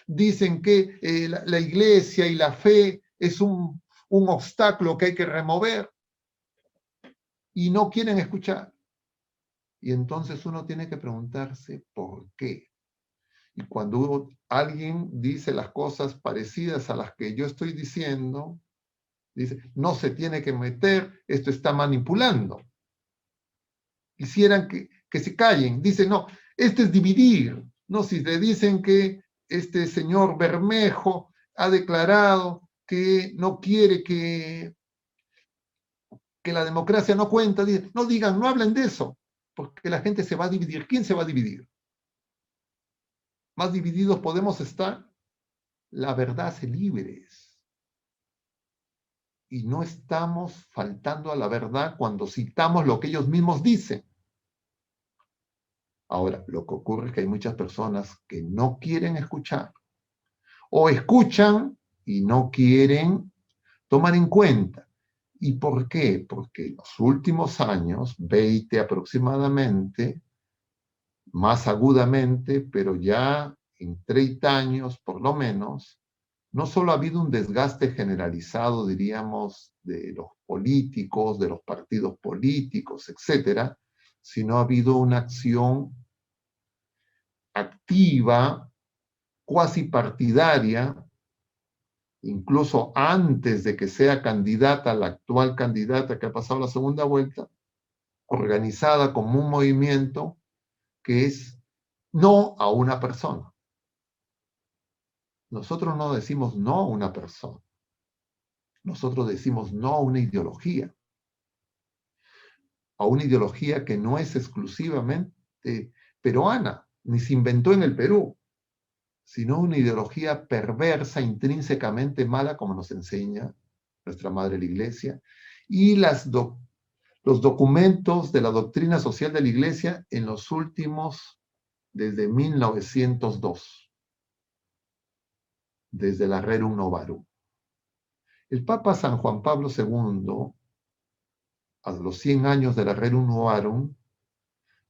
Dicen que la iglesia y la fe es un obstáculo que hay que remover, y no quieren escuchar. Y entonces uno tiene que preguntarse por qué. Y cuando alguien dice las cosas parecidas a las que yo estoy diciendo, dice, no se tiene que meter, esto está manipulando. Quisieran que se callen. Dicen, no, este es dividir. No, si le dicen que este señor Bermejo ha declarado que no quiere que la democracia no cuenta, dicen, no digan, no hablen de eso, porque la gente se va a dividir. ¿Quién se va a dividir? Más divididos podemos estar. La verdad hace libres. Y no estamos faltando a la verdad cuando citamos lo que ellos mismos dicen. Ahora, lo que ocurre es que hay muchas personas que no quieren escuchar o escuchan y no quieren tomar en cuenta. ¿Y por qué? Porque en los últimos años, 20 aproximadamente, más agudamente, pero ya en 30 años por lo menos, no solo ha habido un desgaste generalizado, diríamos, de los políticos, de los partidos políticos, etcétera, sino ha habido una acción activa, cuasi partidaria, incluso antes de que sea candidata, la actual candidata que ha pasado la segunda vuelta, organizada como un movimiento que es no a una persona. Nosotros no decimos no a una persona. Nosotros decimos no a una ideología que no es exclusivamente peruana, ni se inventó en el Perú, sino una ideología perversa, intrínsecamente mala, como nos enseña nuestra madre la Iglesia, y los documentos de la doctrina social de la Iglesia en los últimos, desde 1902, desde la Rerum Novarum. El Papa San Juan Pablo II, a los 100 años de la Rerum Novarum,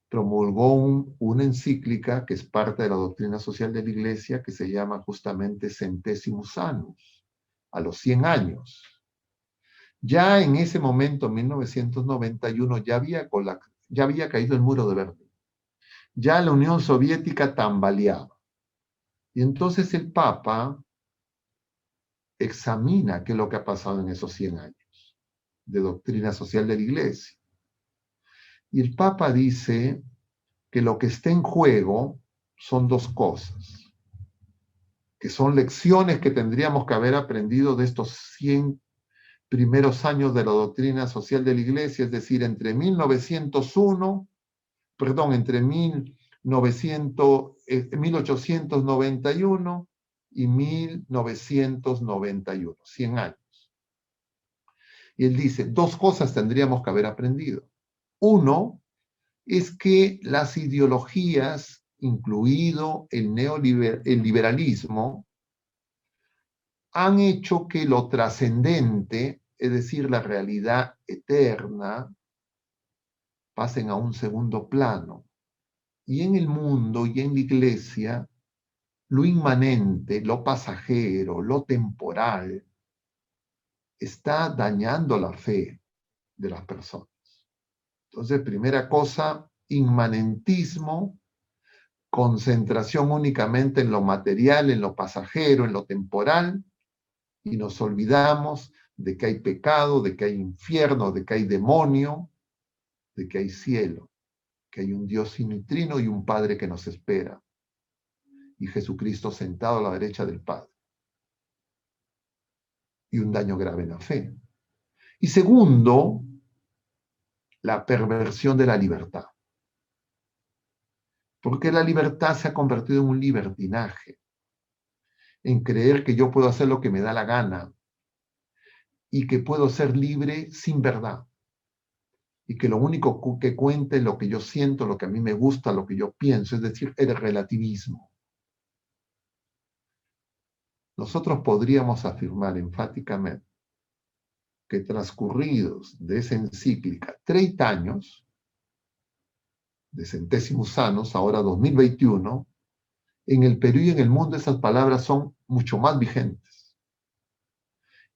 promulgó una encíclica que es parte de la doctrina social de la Iglesia, que se llama justamente Centesimus Annus, a los 100 años. Ya en ese momento, en 1991, ya había caído el muro de Berlín. Ya la Unión Soviética tambaleaba. Y entonces el Papa examina qué es lo que ha pasado en esos 100 años de doctrina social de la Iglesia. Y el Papa dice que lo que está en juego son dos cosas, que son lecciones que tendríamos que haber aprendido de estos 100 primeros años de la doctrina social de la Iglesia, es decir, entre 1891 y 1991, 100 años. Y él dice, dos cosas tendríamos que haber aprendido. Uno es que las ideologías, incluido el liberalismo, han hecho que lo trascendente, es decir, la realidad eterna, pasen a un segundo plano. Y en el mundo y en la Iglesia, lo inmanente, lo pasajero, lo temporal, está dañando la fe de las personas. Entonces, primera cosa, inmanentismo, concentración únicamente en lo material, en lo pasajero, en lo temporal, y nos olvidamos de que hay pecado, de que hay infierno, de que hay demonio, de que hay cielo, que hay un Dios sinitrino y un Padre que nos espera, y Jesucristo sentado a la derecha del Padre. Y un daño grave en la fe. Y segundo, la perversión de la libertad. Porque la libertad se ha convertido en un libertinaje, en creer que yo puedo hacer lo que me da la gana y que puedo ser libre sin verdad. Y que lo único que cuenta es lo que yo siento, lo que a mí me gusta, lo que yo pienso, es decir, el relativismo. Nosotros podríamos afirmar enfáticamente que transcurridos de esa encíclica 30 años, de Centésimos Annus, ahora 2021, en el Perú y en el mundo esas palabras son mucho más vigentes.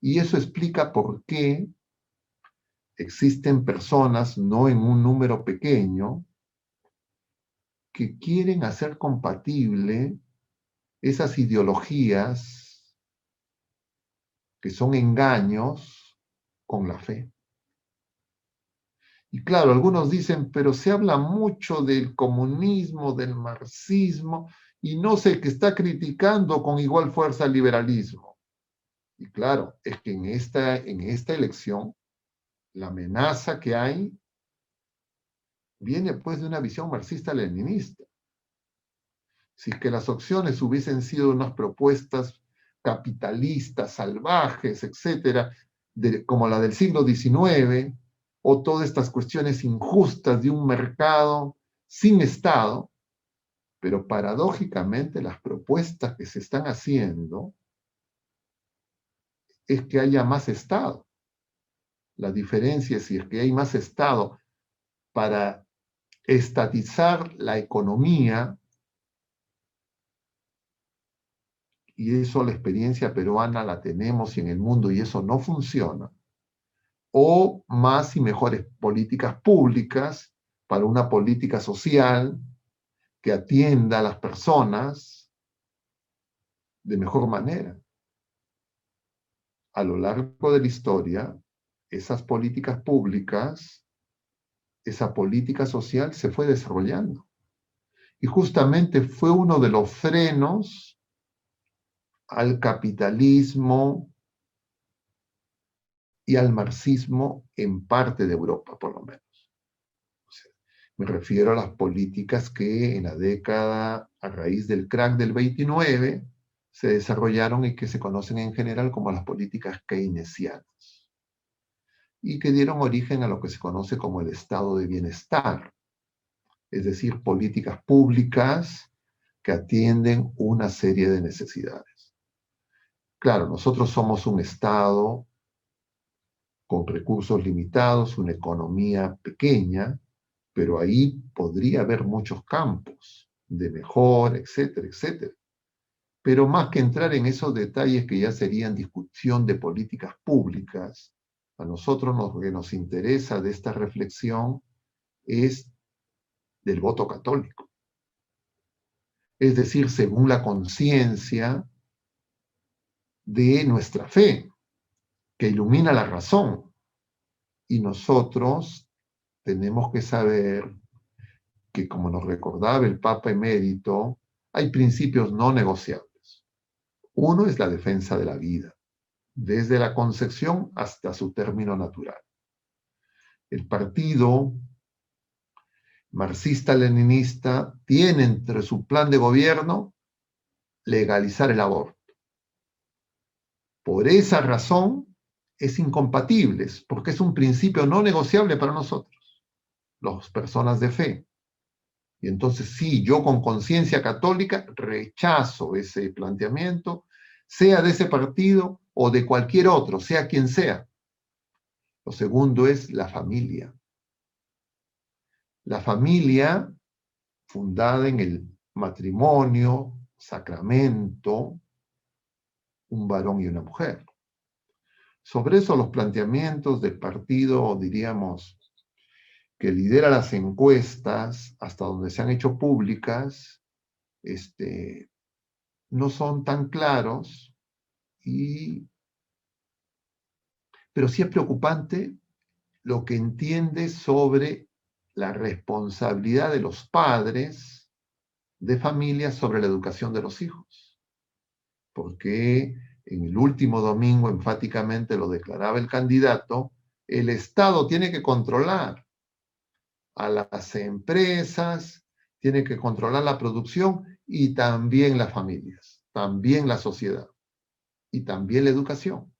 Y eso explica por qué existen personas, no en un número pequeño, que quieren hacer compatible esas ideologías que son engaños con la fe. Y claro, algunos dicen, pero se habla mucho del comunismo, del marxismo, y no sé que está criticando con igual fuerza el liberalismo. Y claro, es que en esta elección, la amenaza que hay viene pues de una visión marxista-leninista. Si es que las opciones hubiesen sido unas propuestas capitalistas, salvajes, etcétera, como la del siglo XIX, o todas estas cuestiones injustas de un mercado sin Estado, pero paradójicamente las propuestas que se están haciendo es que haya más Estado. La diferencia es si es que hay más Estado para estatizar la economía, y eso la experiencia peruana la tenemos y en el mundo y eso no funciona, o más y mejores políticas públicas para una política social que atienda a las personas de mejor manera. A lo largo de la historia, esas políticas públicas, esa política social se fue desarrollando. Y justamente fue uno de los frenos al capitalismo y al marxismo en parte de Europa, por lo menos. O sea, me refiero a las políticas que en la década, a raíz del crack del 29, se desarrollaron y que se conocen en general como las políticas keynesianas, y que dieron origen a lo que se conoce como el estado de bienestar, es decir, políticas públicas que atienden una serie de necesidades. Claro, nosotros somos un estado con recursos limitados, una economía pequeña, pero ahí podría haber muchos campos de mejora, etcétera, etcétera. Pero más que entrar en esos detalles que ya serían discusión de políticas públicas, a nosotros lo que nos interesa de esta reflexión es del voto católico. Es decir, según la conciencia de nuestra fe, que ilumina la razón. Y nosotros tenemos que saber que, como nos recordaba el Papa emérito, hay principios no negociables. Uno es la defensa de la vida, desde la concepción hasta su término natural. El partido marxista-leninista tiene entre su plan de gobierno legalizar el aborto. Por esa razón es incompatible, porque es un principio no negociable para nosotros, las personas de fe. Y entonces sí, yo con conciencia católica rechazo ese planteamiento, sea de ese partido o de cualquier otro, sea quien sea. Lo segundo es la familia. La familia fundada en el matrimonio, sacramento, un varón y una mujer. Sobre eso los planteamientos del partido, diríamos, que lidera las encuestas, hasta donde se han hecho públicas, no son tan claros, pero sí es preocupante lo que entiende sobre la responsabilidad de los padres de familia sobre la educación de los hijos. Porque en el último domingo enfáticamente lo declaraba el candidato, el Estado tiene que controlar a las empresas, tiene que controlar la producción y también las familias, también la sociedad y también la educación.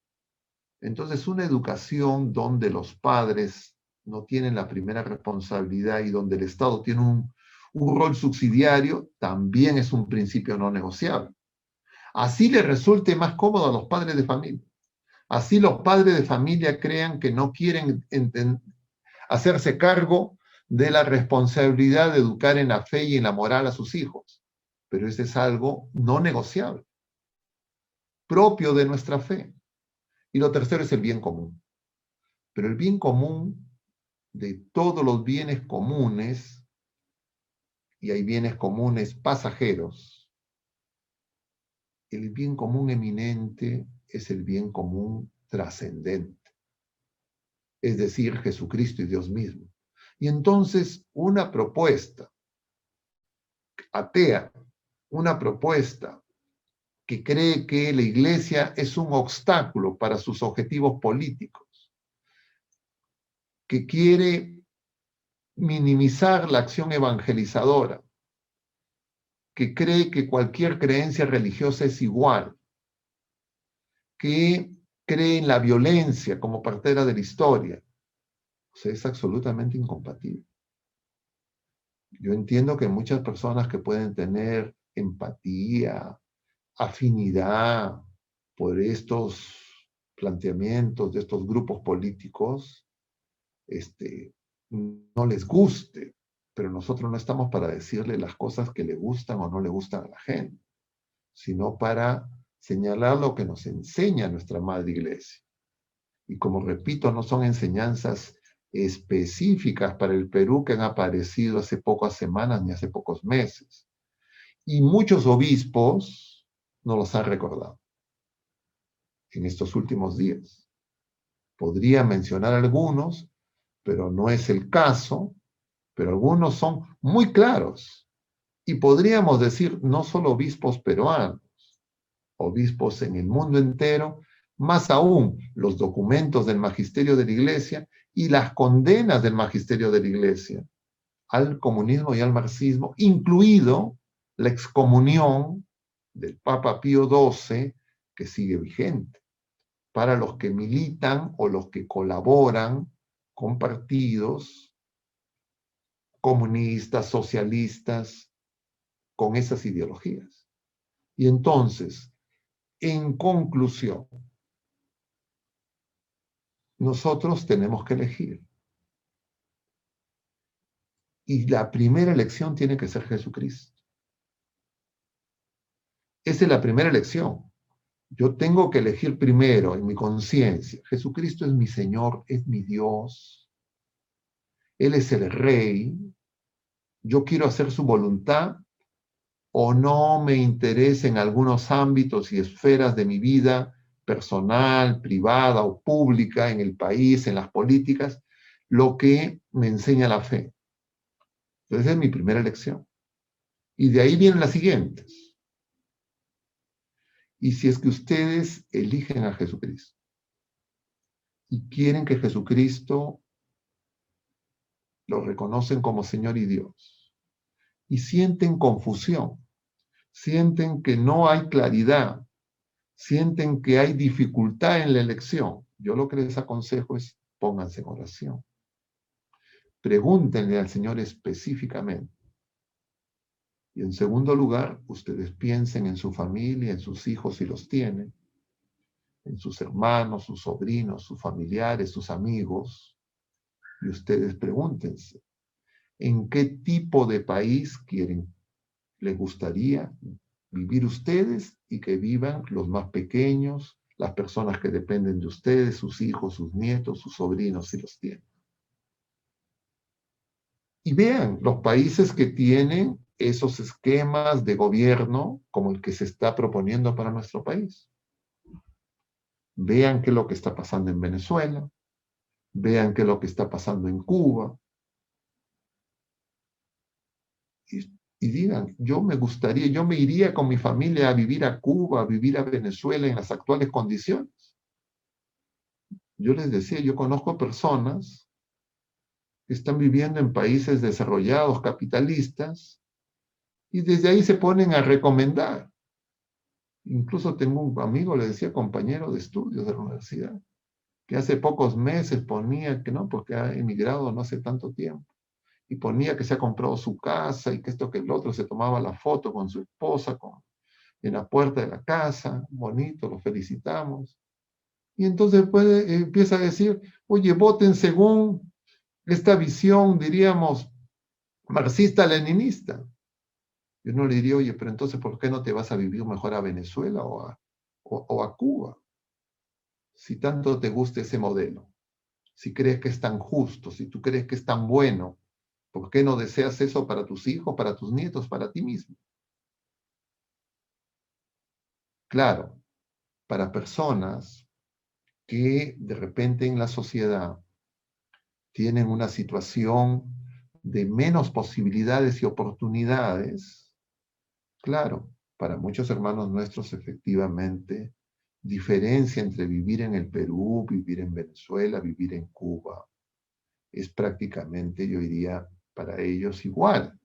Entonces, una educación donde los padres no tienen la primera responsabilidad y donde el Estado tiene un rol subsidiario, también es un principio no negociable. Así le resulte más cómodo a los padres de familia. Así los padres de familia crean que no quieren hacerse cargo de la responsabilidad de educar en la fe y en la moral a sus hijos. Pero ese es algo no negociable, propio de nuestra fe. Y lo tercero es el bien común. Pero el bien común de todos los bienes comunes, y hay bienes comunes pasajeros, el bien común eminente es el bien común trascendente, es decir, Jesucristo y Dios mismo. Y entonces una propuesta atea, una propuesta que cree que la iglesia es un obstáculo para sus objetivos políticos, que quiere minimizar la acción evangelizadora, que cree que cualquier creencia religiosa es igual, que cree en la violencia como partera de la historia. O sea, es absolutamente incompatible. Yo entiendo que muchas personas que pueden tener empatía, afinidad por estos planteamientos de estos grupos políticos, no les guste, pero nosotros no estamos para decirle las cosas que le gustan o no le gustan a la gente, sino para señalar lo que nos enseña nuestra Madre Iglesia. Y como repito, no son enseñanzas específicas para el Perú que han aparecido hace pocas semanas ni hace pocos meses. Y muchos obispos nos los han recordado en estos últimos días. Podría mencionar algunos, pero no es el caso, pero algunos son muy claros. Y podríamos decir, no solo obispos peruanos, obispos en el mundo entero, más aún los documentos del magisterio de la Iglesia y las condenas del magisterio de la Iglesia al comunismo y al marxismo, incluido la excomunión del Papa Pío XII, que sigue vigente, para los que militan o los que colaboran con partidos comunistas, socialistas, con esas ideologías. Y entonces, en conclusión, nosotros tenemos que elegir. Y la primera elección tiene que ser Jesucristo. Esa es la primera elección. Yo tengo que elegir primero en mi conciencia. Jesucristo es mi Señor, es mi Dios. Él es el Rey. Yo quiero hacer su voluntad o no me interesa en algunos ámbitos y esferas de mi vida personal, privada o pública, en el país, en las políticas, lo que me enseña la fe. Entonces es mi primera elección. Y de ahí vienen las siguientes. Y si es que ustedes eligen a Jesucristo y quieren que Jesucristo lo reconocen como Señor y Dios, y sienten confusión, sienten que no hay claridad, sienten que hay dificultad en la elección, yo lo que les aconsejo es pónganse en oración. Pregúntenle al Señor específicamente. Y en segundo lugar, ustedes piensen en su familia, en sus hijos si los tienen, en sus hermanos, sus sobrinos, sus familiares, sus amigos, y ustedes pregúntense, ¿en qué tipo de país les gustaría vivir ustedes y que vivan los más pequeños, las personas que dependen de ustedes, sus hijos, sus nietos, sus sobrinos si los tienen? Y vean los países que tienen esos esquemas de gobierno como el que se está proponiendo para nuestro país. Vean qué es lo que está pasando en Venezuela, vean qué es lo que está pasando en Cuba, y digan, yo me iría con mi familia a vivir a Cuba, a vivir a Venezuela en las actuales condiciones. Yo les decía, yo conozco personas que están viviendo en países desarrollados, capitalistas, Y desde ahí se ponen a recomendar. Incluso tengo un amigo, le decía, compañero de estudios de la universidad, que hace pocos meses ponía que no, porque ha emigrado no hace tanto tiempo, y ponía que se ha comprado su casa y que esto que el otro, se tomaba la foto con su esposa en la puerta de la casa, bonito, lo felicitamos. Y entonces después empieza a decir, oye, voten según esta visión, diríamos, marxista-leninista. Yo no le diría, oye, pero entonces, ¿por qué no te vas a vivir mejor a Venezuela o a Cuba? Si tanto te gusta ese modelo, si crees que es tan justo, si tú crees que es tan bueno, ¿por qué no deseas eso para tus hijos, para tus nietos, para ti mismo? Claro, para personas que de repente en la sociedad tienen una situación de menos posibilidades y oportunidades, claro, para muchos hermanos nuestros efectivamente, diferencia entre vivir en el Perú, vivir en Venezuela, vivir en Cuba, es prácticamente, yo diría, para ellos igual,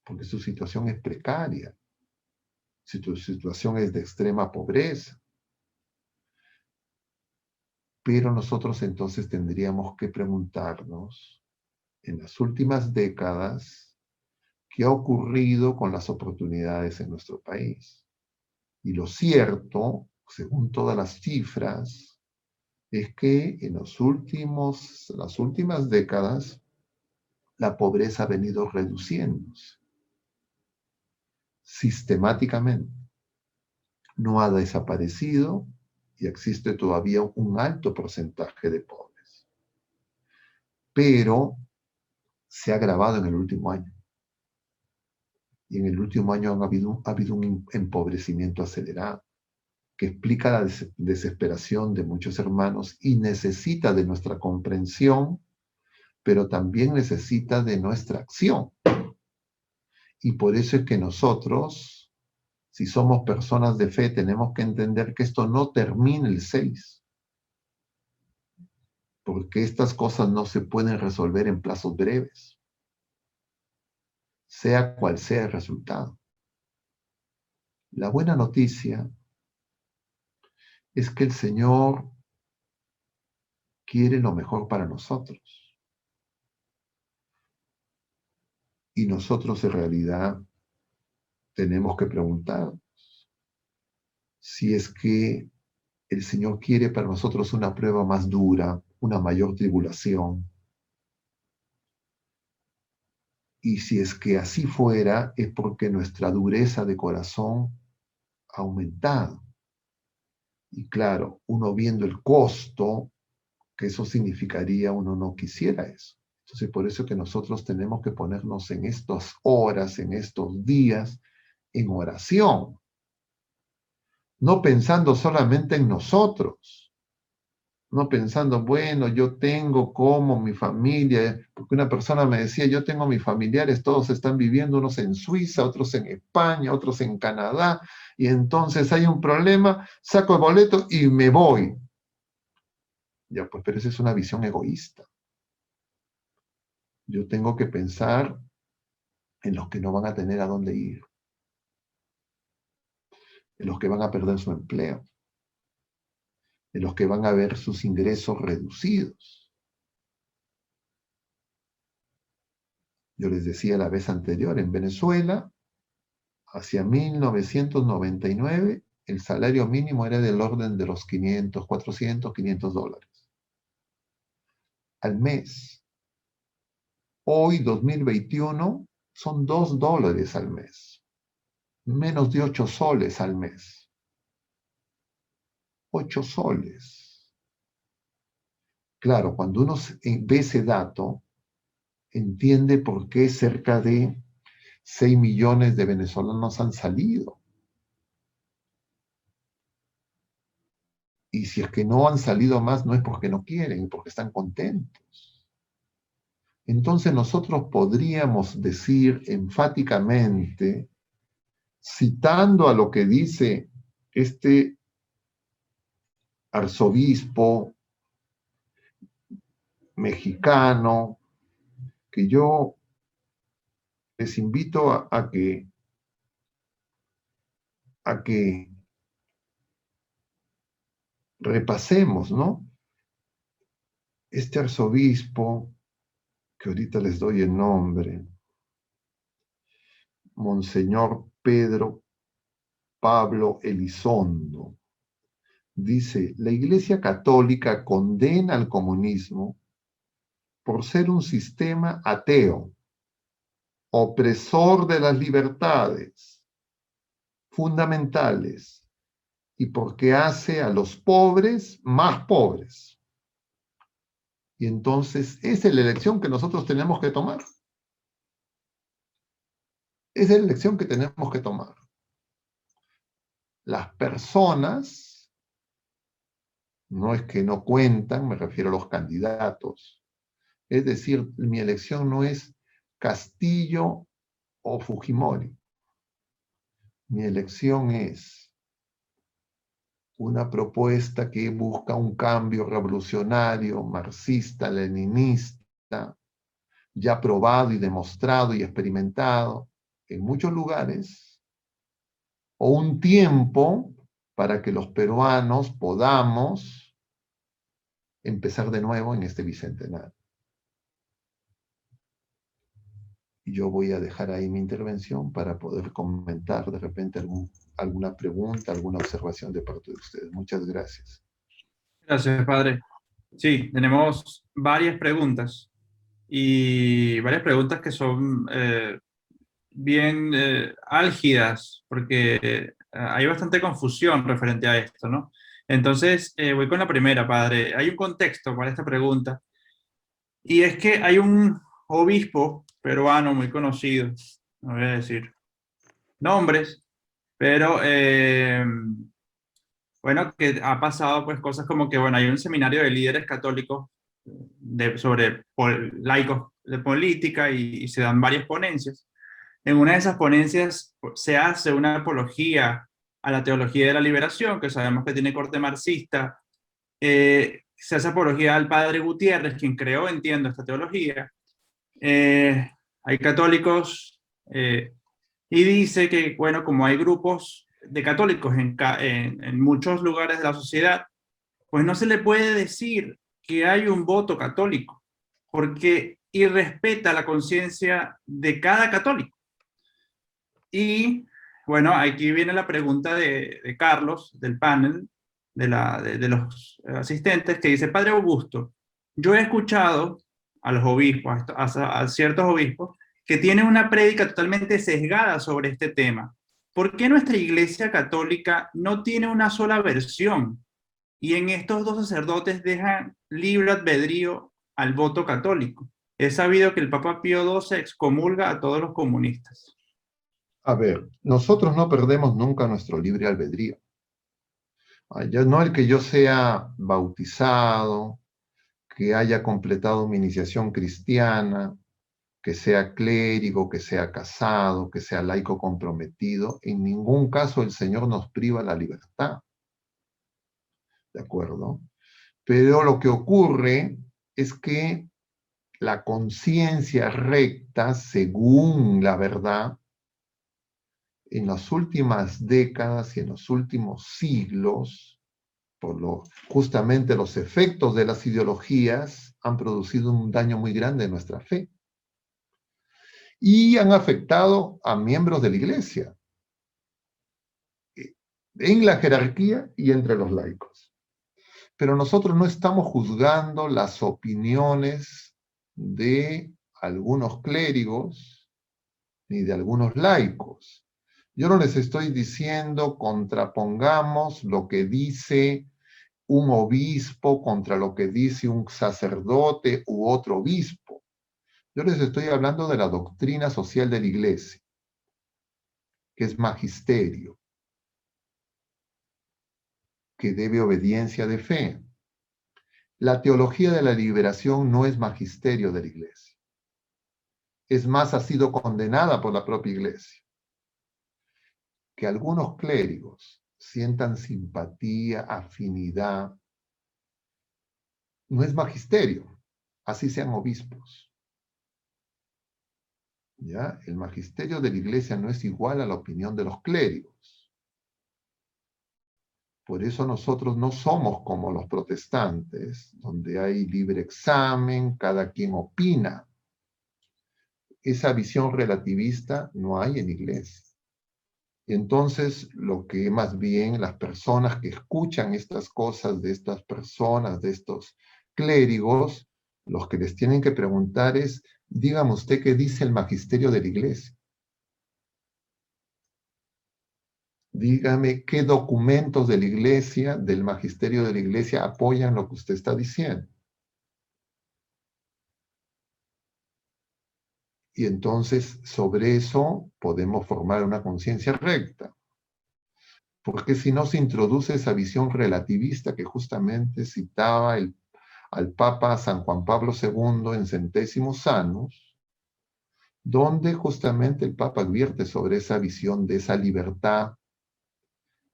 porque su situación es precaria, su situación es de extrema pobreza. Pero nosotros entonces tendríamos que preguntarnos, en las últimas décadas, qué ha ocurrido con las oportunidades en nuestro país. Y lo cierto, según todas las cifras, es que en las últimas décadas, la pobreza ha venido reduciéndose sistemáticamente. No ha desaparecido y existe todavía un alto porcentaje de pobres. Pero se ha agravado en el último año. Y en el último año ha habido un empobrecimiento acelerado que explica la desesperación de muchos hermanos y necesita de nuestra comprensión, pero también necesita de nuestra acción. Y por eso es que nosotros, si somos personas de fe, tenemos que entender que esto no termina el 6, porque estas cosas no se pueden resolver en plazos breves, sea cual sea el resultado. La buena noticia es que el Señor quiere lo mejor para nosotros. Y nosotros en realidad tenemos que preguntar si es que el Señor quiere para nosotros una prueba más dura, una mayor tribulación. Y si es que así fuera, es porque nuestra dureza de corazón ha aumentado. Y claro, uno viendo el costo que eso significaría, uno no quisiera eso. Entonces, por eso que nosotros tenemos que ponernos en estas horas, en estos días, en oración, no pensando solamente en nosotros, no pensando, bueno, yo tengo como mi familia, porque una persona me decía, yo tengo mis familiares, todos están viviendo, unos en Suiza, otros en España, otros en Canadá, y entonces hay un problema, saco el boleto y me voy. Ya, pues, pero esa es una visión egoísta. Yo tengo que pensar en los que no van a tener a dónde ir, en los que van a perder su empleo, en los que van a ver sus ingresos reducidos. Yo les decía la vez anterior, en Venezuela, hacia 1999, el salario mínimo era del orden de los 500, 400, 500 dólares al mes. Hoy, 2021, son 2 dólares al mes, menos de 8 soles al mes. 8 soles. Claro, cuando uno ve ese dato, entiende por qué cerca de 6 millones de venezolanos han salido. Y si es que no han salido más, no es porque no quieren, porque están contentos. Entonces nosotros podríamos decir enfáticamente, citando a lo que dice este arzobispo mexicano, que yo les invito a que a que repasemos, ¿no? Este arzobispo, que ahorita les doy el nombre, Monseñor Pedro Pablo Elizondo, dice: la Iglesia Católica condena al comunismo por ser un sistema ateo, opresor de las libertades fundamentales y porque hace a los pobres más pobres. Y entonces, esa es la elección que nosotros tenemos que tomar. Esa es la elección que tenemos que tomar. Las personas, no es que no cuentan, me refiero a los candidatos. Es decir, mi elección no es Castillo o Fujimori. Mi elección es una propuesta que busca un cambio revolucionario, marxista, leninista, ya probado y demostrado y experimentado en muchos lugares, o un tiempo para que los peruanos podamos empezar de nuevo en este bicentenario. Y yo voy a dejar ahí mi intervención para poder comentar de repente alguna pregunta, alguna observación de parte de ustedes. Muchas gracias. Gracias, padre. Sí, tenemos varias preguntas y varias preguntas que son bien álgidas porque hay bastante confusión referente a esto, ¿no? Entonces, voy con la primera, padre. Hay un contexto para esta pregunta y es que hay un obispo peruano muy conocido, no voy a decir nombres, pero bueno, que ha pasado pues cosas como que, bueno, hay un seminario de líderes católicos sobre laicos de política y se dan varias ponencias. En una de esas ponencias se hace una apología a la teología de la liberación, que sabemos que tiene corte marxista. Se hace apología al padre Gutiérrez, quien creó, entiendo, esta teología. Hay católicos y dice que, bueno, como hay grupos de católicos en muchos lugares de la sociedad, pues no se le puede decir que hay un voto católico, porque irrespeta la conciencia de cada católico. Y bueno, aquí viene la pregunta de Carlos, del panel, de los asistentes, que dice: Padre Augusto, yo he escuchado a los obispos, a ciertos obispos, que tienen una prédica totalmente sesgada sobre este tema. ¿Por qué nuestra Iglesia Católica no tiene una sola versión? Y en estos dos sacerdotes dejan libre albedrío al voto católico. Es sabido que el Papa Pío XII excomulga a todos los comunistas. A ver, nosotros no perdemos nunca nuestro libre albedrío. No el que yo sea bautizado, que haya completado mi iniciación cristiana, que sea clérigo, que sea casado, que sea laico comprometido, en ningún caso el Señor nos priva la libertad. ¿De acuerdo? Pero lo que ocurre es que la conciencia recta, según la verdad, en las últimas décadas y en los últimos siglos, justamente los efectos de las ideologías han producido un daño muy grande en nuestra fe y han afectado a miembros de la Iglesia, en la jerarquía y entre los laicos. Pero nosotros no estamos juzgando las opiniones de algunos clérigos ni de algunos laicos. Yo no les estoy diciendo contrapongamos lo que dice un obispo contra lo que dice un sacerdote u otro obispo. Yo les estoy hablando de la doctrina social de la Iglesia, que es magisterio, que debe obediencia de fe. La teología de la liberación no es magisterio de la Iglesia. Es más, ha sido condenada por la propia Iglesia. Que algunos clérigos sientan simpatía, afinidad, no es magisterio, así sean obispos. ¿Ya? El magisterio de la Iglesia no es igual a la opinión de los clérigos. Por eso nosotros no somos como los protestantes, donde hay libre examen, cada quien opina. Esa visión relativista no hay en la iglesia. Entonces, lo que más bien las personas que escuchan estas cosas de estas personas, de estos clérigos, los que les tienen que preguntar es, dígame usted qué dice el magisterio de la iglesia. Dígame qué documentos de la iglesia, del magisterio de la iglesia, apoyan lo que usted está diciendo. Y entonces, sobre eso podemos formar una conciencia recta. Porque si no se introduce esa visión relativista que justamente citaba al Papa San Juan Pablo II en Centésimos Annus, donde justamente el Papa advierte sobre esa visión de esa libertad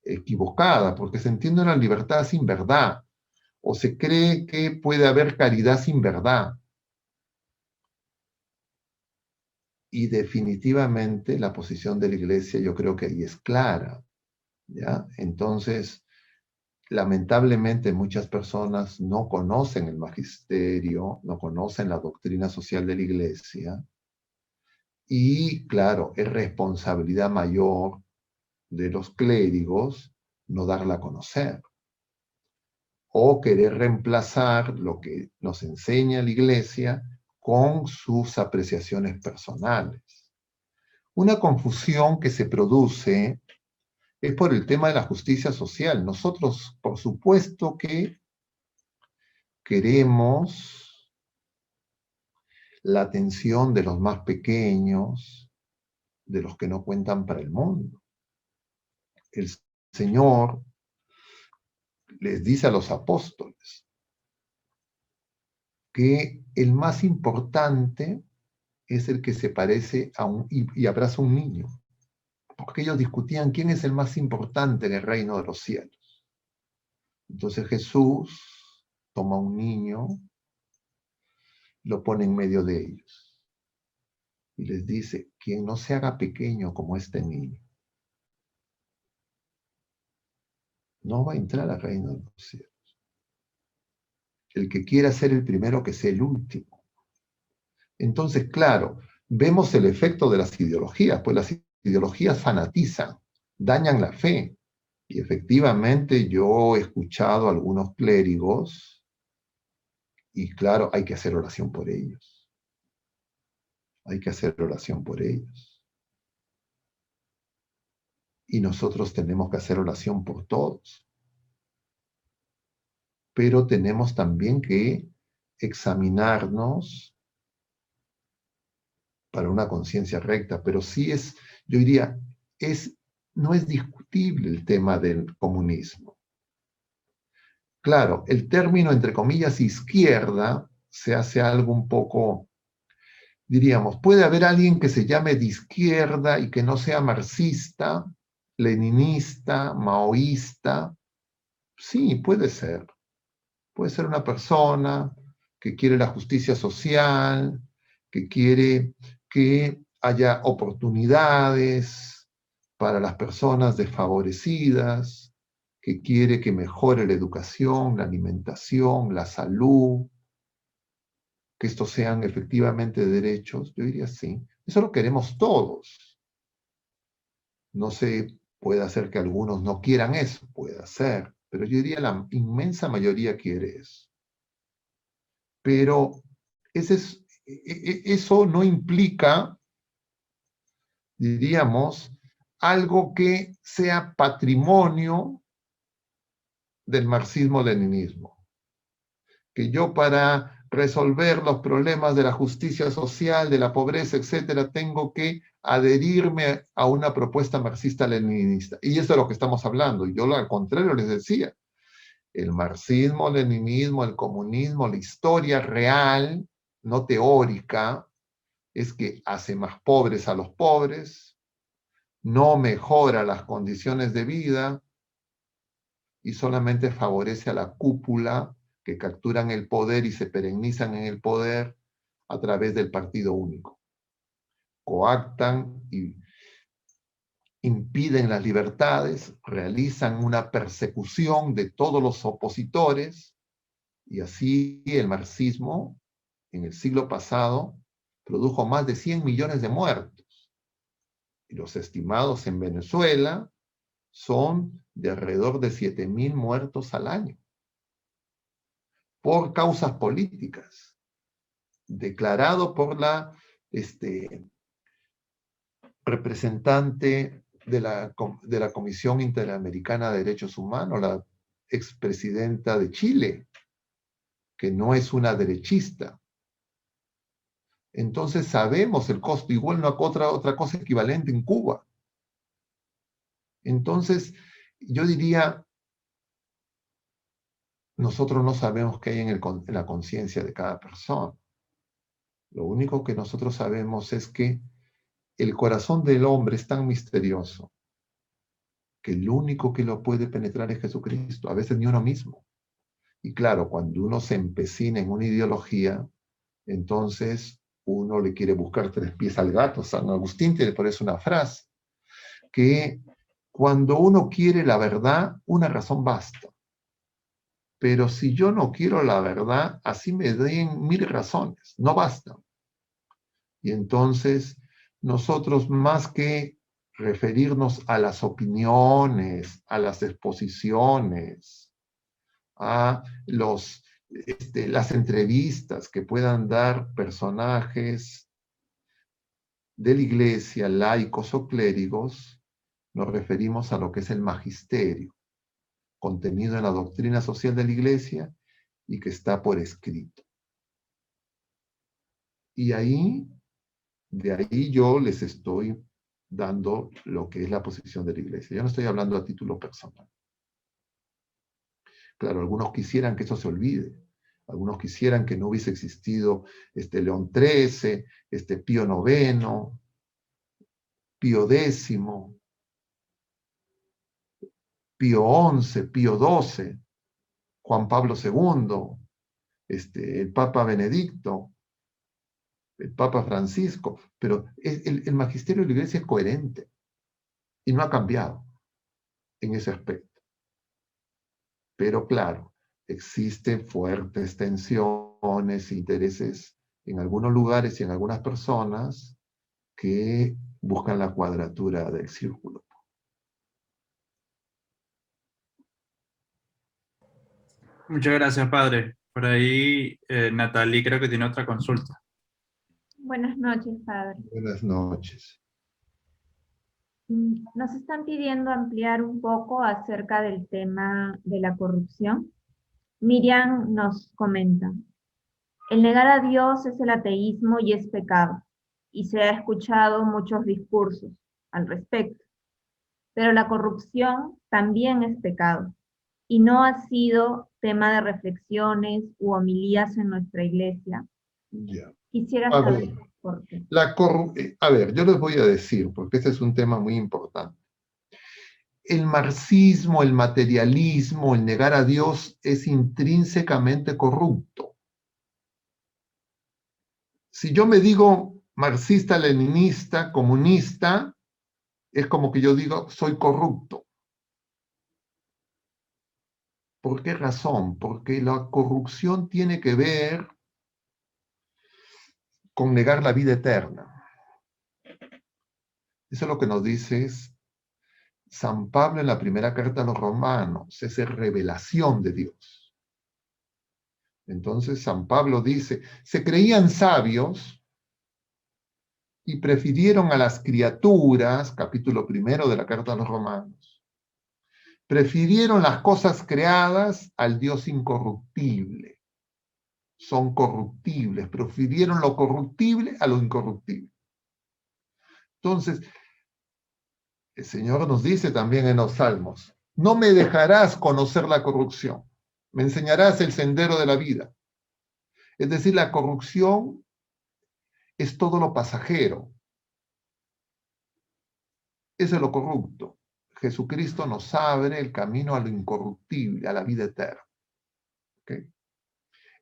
equivocada, porque se entiende una libertad sin verdad, o se cree que puede haber caridad sin verdad. Y definitivamente la posición de la Iglesia yo creo que ahí es clara, ¿ya? Entonces, lamentablemente muchas personas no conocen el magisterio, no conocen la doctrina social de la Iglesia, y claro, es responsabilidad mayor de los clérigos no darla a conocer o querer reemplazar lo que nos enseña la Iglesia con sus apreciaciones personales. Una confusión que se produce es por el tema de la justicia social. Nosotros, por supuesto que queremos la atención de los más pequeños, de los que no cuentan para el mundo. El Señor les dice a los apóstoles que el más importante es el que se parece a y abraza a un niño, porque ellos discutían quién es el más importante en el reino de los cielos. Entonces Jesús toma un niño, lo pone en medio de ellos y les dice, quien no se haga pequeño como este niño, no va a entrar al reino de los cielos. El que quiera ser el primero, que sea el último. Entonces, claro, vemos el efecto de las ideologías, pues las ideologías fanatizan, dañan la fe. Y efectivamente yo he escuchado a algunos clérigos y claro, hay que hacer oración por ellos. Hay que hacer oración por ellos. Y nosotros tenemos que hacer oración por todos. Pero tenemos también que examinarnos para una conciencia recta. Pero sí es, yo diría, no es discutible el tema del comunismo. Claro, el término, entre comillas, izquierda, se hace algo un poco, diríamos, puede haber alguien que se llame de izquierda y que no sea marxista, leninista, maoísta. Sí, puede ser. Puede ser una persona que quiere la justicia social, que quiere que haya oportunidades para las personas desfavorecidas, que quiere que mejore la educación, la alimentación, la salud, que estos sean efectivamente derechos. Yo diría sí. Eso lo queremos todos. No sé, puede ser que algunos no quieran eso, puede ser, pero yo diría la inmensa mayoría quiere eso. Pero eso no implica, diríamos, algo que sea patrimonio del marxismo-leninismo. Que yo para resolver los problemas de la justicia social, de la pobreza, etcétera, tengo que adherirme a una propuesta marxista-leninista. Y eso es lo que estamos hablando. Y yo al contrario les decía, el marxismo, leninismo, el comunismo, la historia real, no teórica, es que hace más pobres a los pobres, no mejora las condiciones de vida y solamente favorece a la cúpula que capturan el poder y se perennizan en el poder a través del partido único. Coactan y impiden las libertades, realizan una persecución de todos los opositores, y así el marxismo en el siglo pasado produjo más de 100 millones de muertos. Y los estimados en Venezuela son de alrededor de 7.000 muertos al año por causas políticas, declarado por la representante de la Comisión Interamericana de Derechos Humanos, la expresidenta de Chile, que no es una derechista. Entonces sabemos el costo, igual no hay otra cosa equivalente en Cuba. Entonces, yo diría, nosotros no sabemos qué hay en la conciencia de cada persona. Lo único que nosotros sabemos es que el corazón del hombre es tan misterioso que el único que lo puede penetrar es Jesucristo, a veces ni uno mismo. Y claro, cuando uno se empecina en una ideología, entonces uno le quiere buscar tres pies al gato. San Agustín tiene por eso una frase, que cuando uno quiere la verdad, una razón basta. Pero si yo no quiero la verdad, así me den 1000 razones, no bastan. Y entonces nosotros, más que referirnos a las opiniones, a las exposiciones, a las entrevistas que puedan dar personajes de la iglesia, laicos o clérigos, nos referimos a lo que es el magisterio, contenido en la doctrina social de la iglesia y que está por escrito. Y de ahí yo les estoy dando lo que es la posición de la iglesia. Yo no estoy hablando a título personal. Claro, algunos quisieran que eso se olvide. Algunos quisieran que no hubiese existido León XIII, Pío IX, Pío X, Pío XI, Pío XII, Juan Pablo II, el Papa Benedicto, el Papa Francisco, pero el magisterio de la iglesia es coherente y no ha cambiado en ese aspecto. Pero claro, existen fuertes tensiones, intereses en algunos lugares y en algunas personas que buscan la cuadratura del círculo. Muchas gracias, padre. Por ahí, Natalie creo que tiene otra consulta. Buenas noches, padre. Buenas noches. Nos están pidiendo ampliar un poco acerca del tema de la corrupción. Miriam nos comenta, el negar a Dios es el ateísmo y es pecado, y se ha escuchado muchos discursos al respecto, pero la corrupción también es pecado, y no ha sido tema de reflexiones u homilías en nuestra iglesia. Ya. Quisiera A saber ver, por qué. a ver, yo les voy a decir, porque este es un tema muy importante. El marxismo, el materialismo, el negar a Dios es intrínsecamente corrupto. Si yo me digo marxista, leninista, comunista, es como que yo digo soy corrupto. ¿Por qué razón? Porque la corrupción tiene que ver con negar la vida eterna. Eso es lo que nos dice San Pablo en la primera carta a los romanos, es revelación de Dios. Entonces San Pablo dice, se creían sabios y prefirieron a las criaturas, capítulo primero de la carta a los romanos, prefirieron las cosas creadas al Dios incorruptible. Son corruptibles, prefirieron lo corruptible a lo incorruptible. Entonces, el Señor nos dice también en los Salmos, no me dejarás conocer la corrupción, me enseñarás el sendero de la vida. Es decir, la corrupción es todo lo pasajero, eso es lo corrupto. Jesucristo nos abre el camino a lo incorruptible, a la vida eterna. ¿Okay?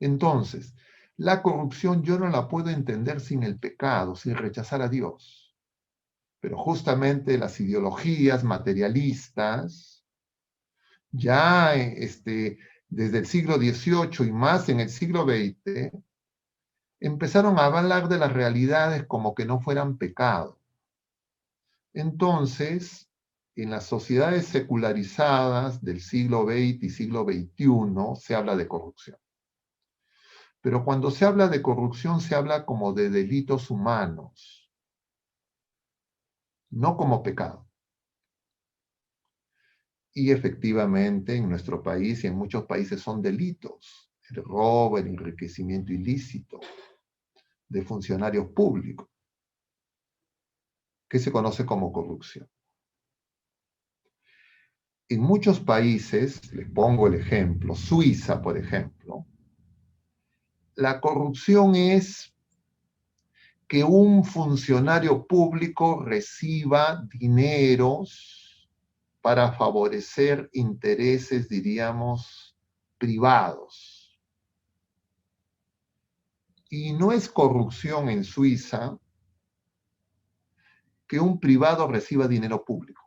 Entonces, la corrupción yo no la puedo entender sin el pecado, sin rechazar a Dios. Pero justamente las ideologías materialistas, ya desde el siglo XVIII y más en el siglo XX, empezaron a hablar de las realidades como que no fueran pecado. Entonces, en las sociedades secularizadas del siglo XX y siglo XXI se habla de corrupción. Pero cuando se habla de corrupción se habla como de delitos humanos, no como pecado. Y efectivamente en nuestro país y en muchos países son delitos. El robo, el enriquecimiento ilícito de funcionarios públicos, que se conoce como corrupción. En muchos países, les pongo el ejemplo, Suiza, por ejemplo, la corrupción es que un funcionario público reciba dineros para favorecer intereses, diríamos, privados. Y no es corrupción en Suiza que un privado reciba dinero público.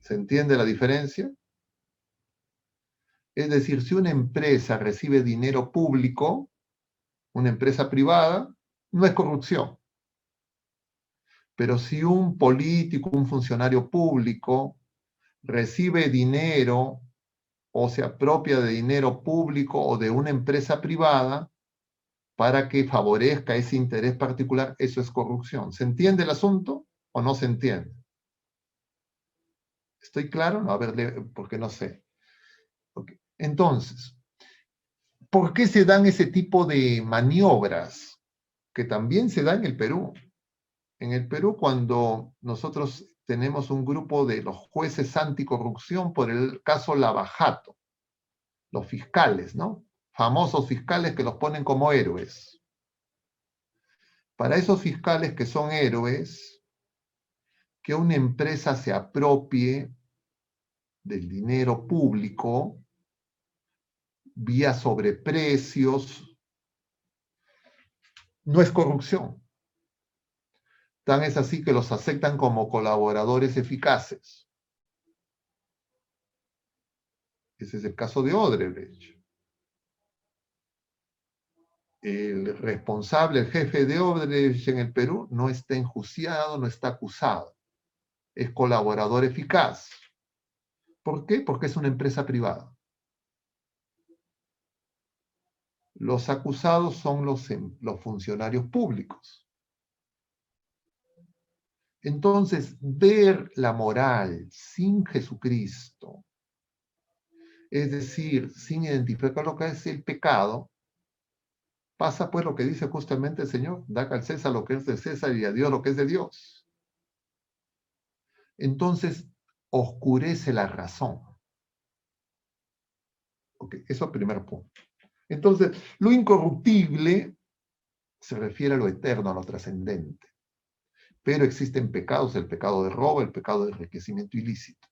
¿Se entiende la diferencia? Es decir, si una empresa recibe dinero público, una empresa privada, no es corrupción. Pero si un político, un funcionario público, recibe dinero o se apropia de dinero público o de una empresa privada para que favorezca ese interés particular, eso es corrupción. ¿Se entiende el asunto o no se entiende? ¿Estoy claro? No, a ver, porque no sé. Okay. Entonces, ¿por qué se dan ese tipo de maniobras que también se da en el Perú? En el Perú, cuando nosotros tenemos un grupo de los jueces anticorrupción por el caso Lavajato, los fiscales, ¿no? Famosos fiscales que los ponen como héroes. Para esos fiscales que son héroes, que una empresa se apropie del dinero público vía sobreprecios, no es corrupción. Tan es así que los aceptan como colaboradores eficaces. Ese es el caso de Odebrecht. El responsable, el jefe de Odebrecht en el Perú, no está enjuiciado, no está acusado. Es colaborador eficaz. ¿Por qué? Porque es una empresa privada. Los acusados son los funcionarios públicos. Entonces, ver la moral sin Jesucristo, es decir, sin identificar lo que es el pecado, pasa pues lo que dice justamente el Señor: da al César lo que es de César y a Dios lo que es de Dios. Entonces, oscurece la razón. Okay, eso es el primer punto. Entonces, lo incorruptible se refiere a lo eterno, a lo trascendente. Pero existen pecados, el pecado de robo, el pecado de enriquecimiento ilícito.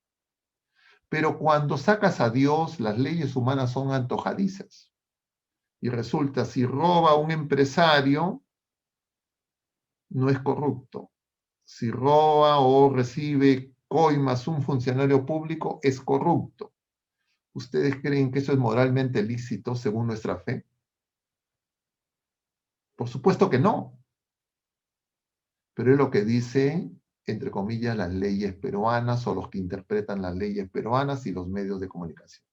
Pero cuando sacas a Dios, las leyes humanas son antojadizas. Y resulta, si roba un empresario, no es corrupto. Si roba o recibe coimas un funcionario público, es corrupto. ¿Ustedes creen que eso es moralmente lícito según nuestra fe? Por supuesto que no. Pero es lo que dice, entre comillas, las leyes peruanas o los que interpretan las leyes peruanas y los medios de comunicación.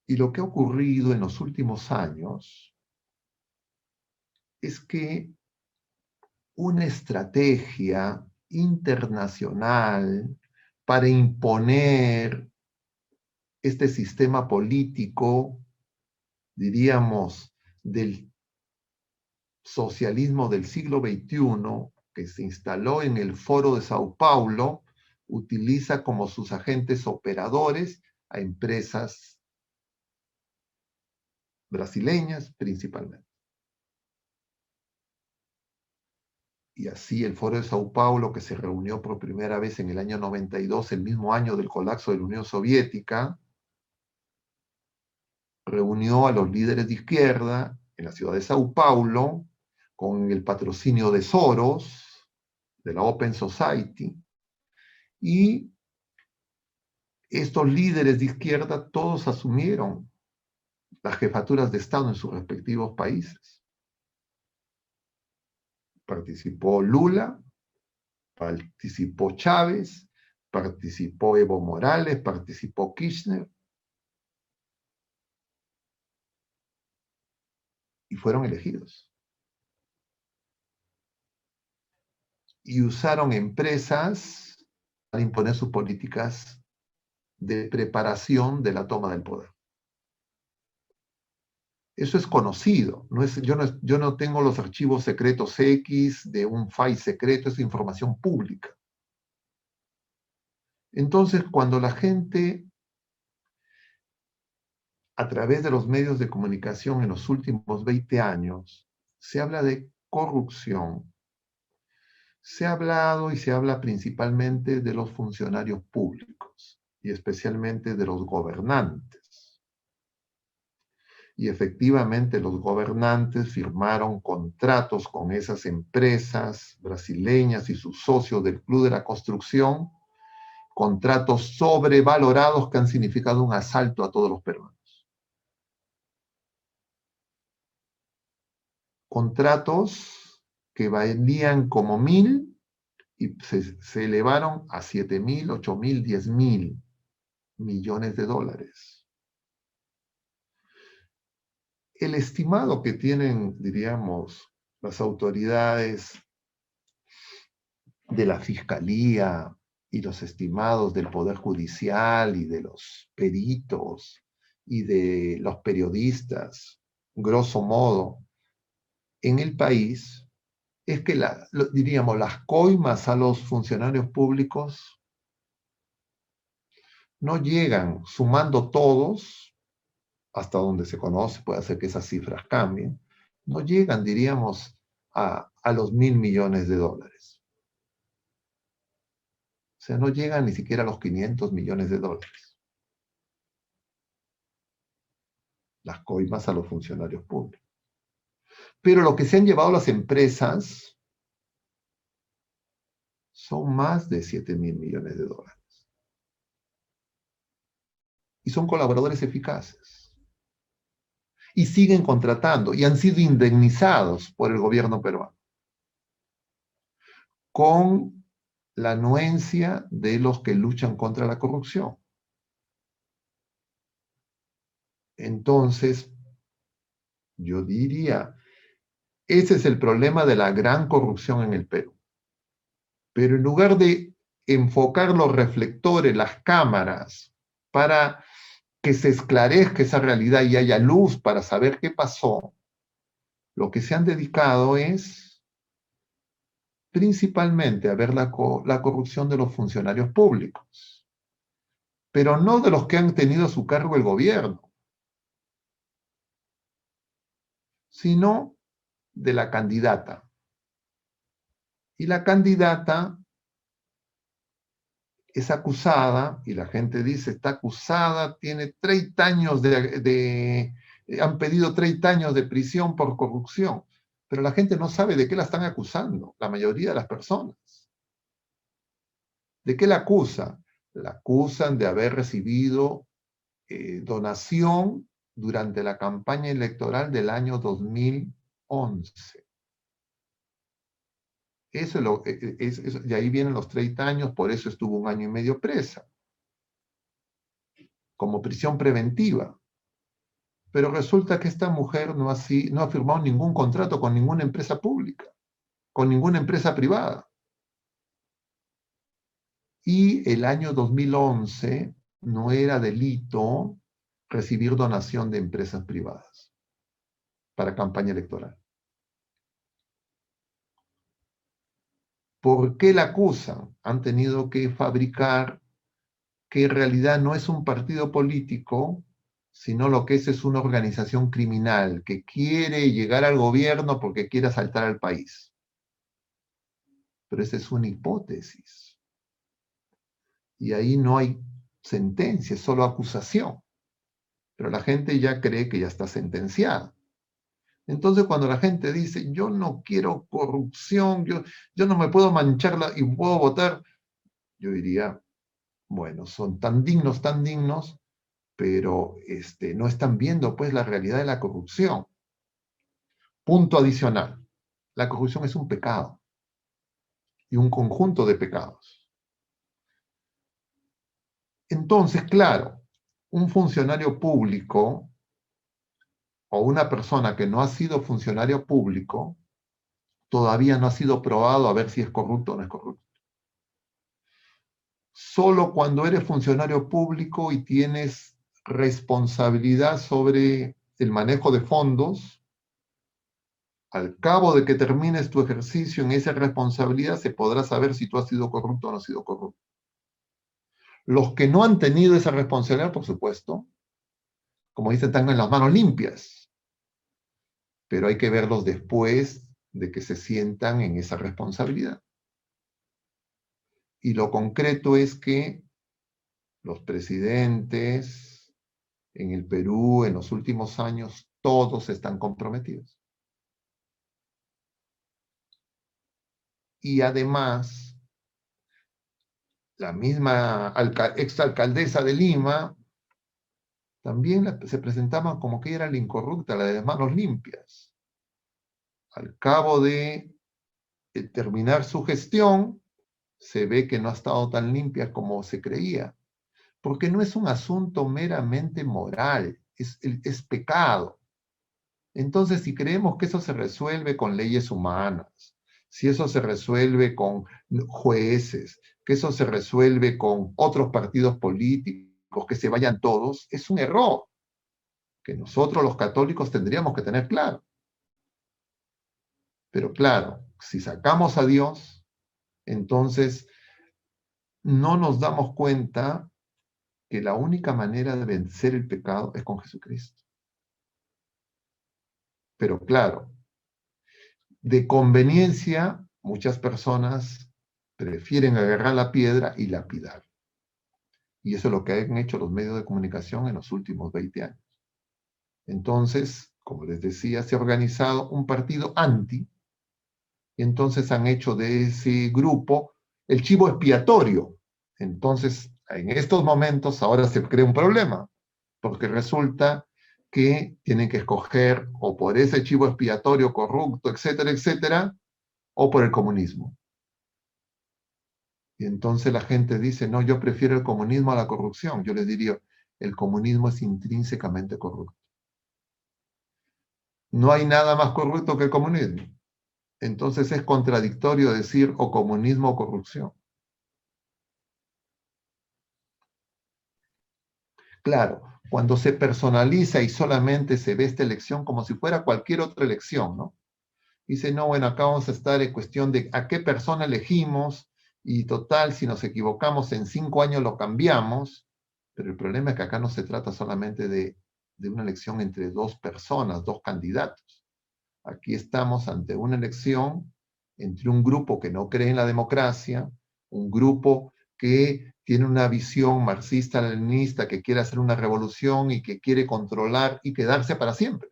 Y lo que ha ocurrido en los últimos años es que una estrategia internacional para imponer este sistema político, diríamos, del socialismo del siglo XXI, que se instaló en el Foro de Sao Paulo, utiliza como sus agentes operadores a empresas brasileñas principalmente. Y así el Foro de Sao Paulo, que se reunió por primera vez en el año 92, el mismo año del colapso de la Unión Soviética, reunió a los líderes de izquierda en la ciudad de Sao Paulo, con el patrocinio de Soros, de la Open Society, y estos líderes de izquierda todos asumieron las jefaturas de Estado en sus respectivos países. Participó Lula, participó Chávez, participó Evo Morales, participó Kirchner, y fueron elegidos. Y usaron empresas para imponer sus políticas de preparación de la toma del poder. Eso es conocido. Yo no tengo los archivos secretos X de un file secreto, es información pública. Entonces, cuando la gente, a través de los medios de comunicación en los últimos 20 años, se habla de corrupción, se ha hablado y se habla principalmente de los funcionarios públicos y especialmente de los gobernantes. Y efectivamente los gobernantes firmaron contratos con esas empresas brasileñas y sus socios del Club de la Construcción, contratos sobrevalorados que han significado un asalto a todos los peruanos. Contratos que valían como 1.000 y se elevaron a 7.000, 8.000, 10.000 millones de dólares. El estimado que tienen, diríamos, las autoridades de la Fiscalía y los estimados del Poder Judicial y de los peritos y de los periodistas, grosso modo, en el país, es que, diríamos, las coimas a los funcionarios públicos no llegan, sumando todos, hasta donde se conoce, puede ser que esas cifras cambien, no llegan, diríamos, a los 1.000 millones de dólares. O sea, no llegan ni siquiera a los 500 millones de dólares. Las coimas a los funcionarios públicos. Pero lo que se han llevado las empresas son más de 7.000 millones de dólares. Y son colaboradores eficaces. Y siguen contratando y han sido indemnizados por el gobierno peruano con la anuencia de los que luchan contra la corrupción. Entonces, yo diría, ese es el problema de la gran corrupción en el Perú. Pero en lugar de enfocar los reflectores, las cámaras, para que se esclarezca esa realidad y haya luz para saber qué pasó, lo que se han dedicado es principalmente a ver la corrupción de los funcionarios públicos, pero no de los que han tenido a su cargo el gobierno, sino de la candidata. Y la candidata es acusada, y la gente dice, está acusada, tiene 30 años han pedido 30 años de prisión por corrupción, pero la gente no sabe de qué la están acusando, la mayoría de las personas. ¿De qué la acusan? La acusan de haber recibido donación durante la campaña electoral del año 2011. De ahí vienen los 30 años, por eso estuvo 1 año y medio presa, como prisión preventiva. Pero resulta que esta mujer no ha firmado ningún contrato con ninguna empresa pública, con ninguna empresa privada. Y el año 2011 no era delito recibir donación de empresas privadas para campaña electoral. ¿Por qué la acusan? Han tenido que fabricar que en realidad no es un partido político, sino lo que es una organización criminal que quiere llegar al gobierno porque quiere asaltar al país. Pero esa es una hipótesis. Y ahí no hay sentencia, es solo acusación. Pero la gente ya cree que ya está sentenciada. Entonces, cuando la gente dice, yo no quiero corrupción, yo no me puedo mancharla y puedo votar, yo diría, bueno, son tan dignos, pero no están viendo pues la realidad de la corrupción. Punto adicional, la corrupción es un pecado y un conjunto de pecados. Entonces, claro, un funcionario público o una persona que no ha sido funcionario público todavía no ha sido probado a ver si es corrupto o no es corrupto. Solo cuando eres funcionario público y tienes responsabilidad sobre el manejo de fondos, al cabo de que termines tu ejercicio en esa responsabilidad, se podrá saber si tú has sido corrupto o no has sido corrupto. Los que no han tenido esa responsabilidad, por supuesto, como dicen, están en las manos limpias, pero hay que verlos después de que se sientan en esa responsabilidad. Y lo concreto es que los presidentes en el Perú en los últimos años, todos están comprometidos. Y además, la misma exalcaldesa de Lima también se presentaba como que era la incorrupta, la de las manos limpias. Al cabo de terminar su gestión, se ve que no ha estado tan limpia como se creía, porque no es un asunto meramente moral, es pecado. Entonces, si creemos que eso se resuelve con leyes humanas, si eso se resuelve con jueces, que eso se resuelve con otros partidos políticos, que se vayan todos, es un error que nosotros los católicos tendríamos que tener claro. Pero claro, si sacamos a Dios, entonces no nos damos cuenta que la única manera de vencer el pecado es con Jesucristo. Pero claro, de conveniencia, muchas personas prefieren agarrar la piedra y lapidar. Y eso es lo que han hecho los medios de comunicación en los últimos 20 años. Entonces, como les decía, se ha organizado un partido anti, y entonces han hecho de ese grupo el chivo expiatorio. Entonces, en estos momentos ahora se crea un problema, porque resulta que tienen que escoger o por ese chivo expiatorio corrupto, etcétera, etcétera, o por el comunismo. Y entonces la gente dice, no, yo prefiero el comunismo a la corrupción. Yo les diría, el comunismo es intrínsecamente corrupto. No hay nada más corrupto que el comunismo. Entonces es contradictorio decir o comunismo o corrupción. Claro, cuando se personaliza y solamente se ve esta elección como si fuera cualquier otra elección, ¿no? Dice, no, bueno, acá vamos a estar en cuestión de a qué persona elegimos y total, si nos equivocamos en 5 años lo cambiamos, pero el problema es que acá no se trata solamente de una elección entre dos personas, dos candidatos. Aquí estamos ante una elección entre un grupo que no cree en la democracia, un grupo que tiene una visión marxista-leninista, que quiere hacer una revolución y que quiere controlar y quedarse para siempre.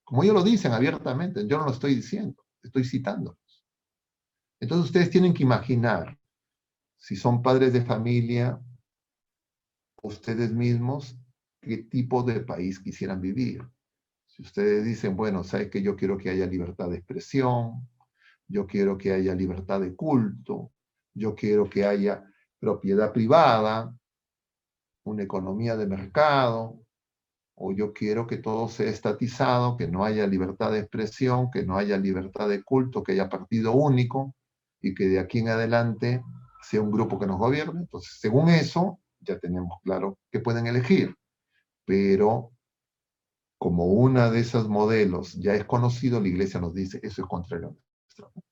Como ellos lo dicen abiertamente, yo no lo estoy diciendo, estoy citándolos. Entonces ustedes tienen que imaginar, si son padres de familia, ustedes mismos, qué tipo de país quisieran vivir. Si ustedes dicen, bueno, ¿sabes que yo quiero que haya libertad de expresión? Yo quiero que haya libertad de culto, yo quiero que haya propiedad privada, una economía de mercado, o yo quiero que todo sea estatizado, que no haya libertad de expresión, que no haya libertad de culto, que haya partido único y que de aquí en adelante sea un grupo que nos gobierne. Entonces, según eso, ya tenemos claro que pueden elegir, pero como una de esos modelos ya es conocido, la iglesia nos dice, eso es contrario a nuestra fe.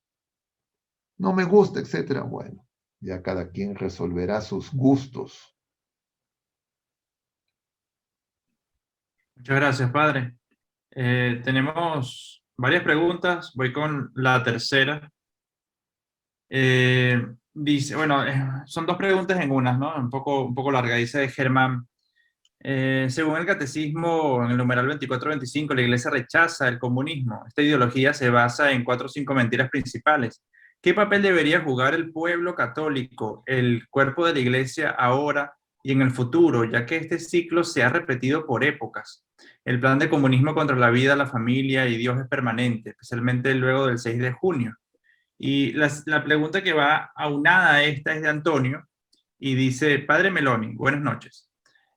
No me gusta, etcétera. Bueno, ya cada quien resolverá sus gustos. Muchas gracias, padre. Tenemos varias preguntas. Voy con la tercera. Dice, bueno, son dos preguntas en una, ¿no? Un poco larga. Dice Germán, Según el catecismo, en el numeral 24-25, la Iglesia rechaza el comunismo. Esta ideología se basa en 4 o 5 mentiras principales. ¿Qué papel debería jugar el pueblo católico, el cuerpo de la Iglesia ahora y en el futuro, ya que este ciclo se ha repetido por épocas? El plan de comunismo contra la vida, la familia y Dios es permanente, especialmente luego del 6 de junio. Y la pregunta que va aunada a esta es de Antonio y dice: Padre Meloni, buenas noches.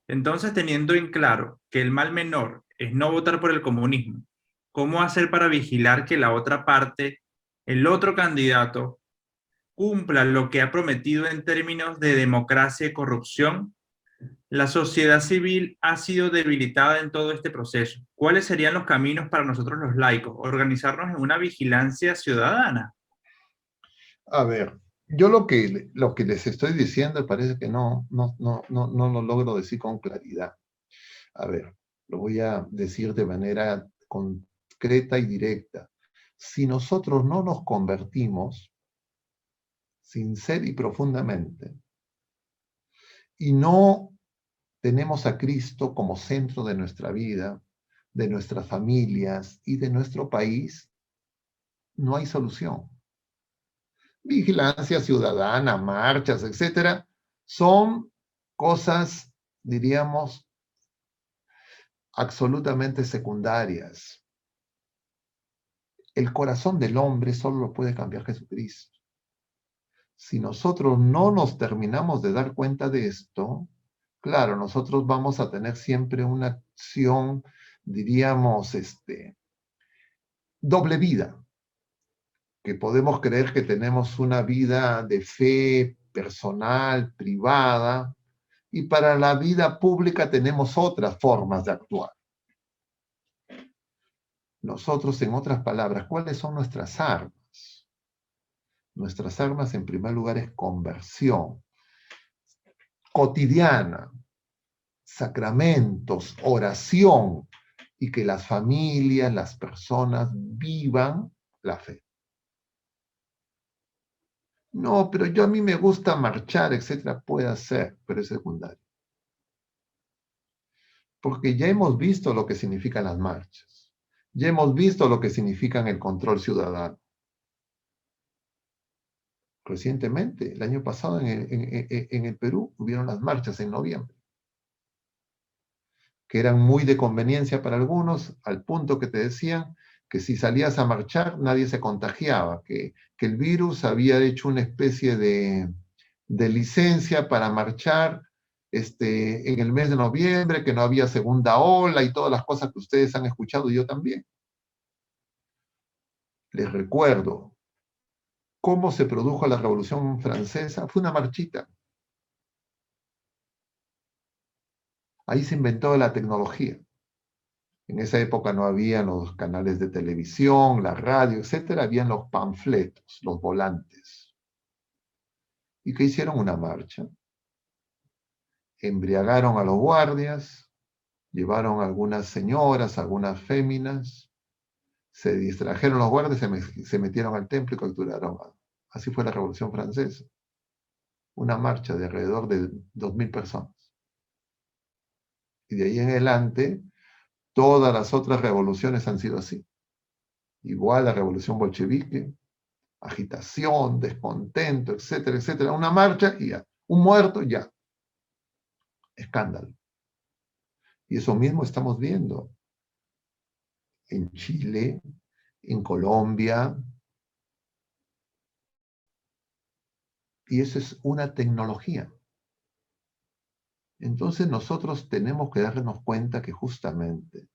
Entonces, teniendo en claro que el mal menor es no votar por el comunismo, ¿cómo hacer para vigilar que la otra parte, el otro candidato, cumpla lo que ha prometido en términos de democracia y corrupción? La sociedad civil ha sido debilitada en todo este proceso. ¿Cuáles serían los caminos para nosotros los laicos? Organizarnos en una vigilancia ciudadana. A ver, yo lo que les estoy diciendo parece que no lo logro decir con claridad. A ver, lo voy a decir de manera concreta y directa. Si nosotros no nos convertimos sincera y profundamente y no tenemos a Cristo como centro de nuestra vida, de nuestras familias y de nuestro país, no hay solución. Vigilancia ciudadana, marchas, etcétera, son cosas, diríamos, absolutamente secundarias. El corazón del hombre solo lo puede cambiar Jesucristo. Si nosotros no nos terminamos de dar cuenta de esto, claro, nosotros vamos a tener siempre una acción, diríamos, doble vida, que podemos creer que tenemos una vida de fe personal, privada, y para la vida pública tenemos otras formas de actuar. Nosotros, en otras palabras, ¿cuáles son nuestras armas? Nuestras armas, en primer lugar, es conversión cotidiana, sacramentos, oración, y que las familias, las personas vivan la fe. No, pero a mí me gusta marchar, etcétera, puede ser, pero es secundario. Porque ya hemos visto lo que significan las marchas. Ya hemos visto lo que significan el control ciudadano. Recientemente, el año pasado, en el Perú, hubieron las marchas en noviembre, que eran muy de conveniencia para algunos, al punto que te decían que si salías a marchar nadie se contagiaba, que el virus había hecho una especie de licencia para marchar en el mes de noviembre, que no había segunda ola y todas las cosas que ustedes han escuchado y yo también. Les recuerdo, ¿cómo se produjo la Revolución Francesa? Fue una marchita. Ahí se inventó la tecnología. En esa época no había los canales de televisión, la radio, etcétera, habían los panfletos, los volantes. ¿Y qué hicieron? Una marcha. Embriagaron a los guardias, llevaron a algunas señoras, algunas féminas, se distrajeron los guardias, se metieron al templo y capturaron. Así fue la Revolución Francesa. Una marcha de alrededor de 2.000 personas. Y de ahí en adelante, todas las otras revoluciones han sido así. Igual la revolución bolchevique, agitación, descontento, etcétera, etcétera. Una marcha y ya. Un muerto, ya. Escándalo. Y eso mismo estamos viendo en Chile, en Colombia. Y eso es una tecnología. Entonces nosotros tenemos que darnos cuenta que justamente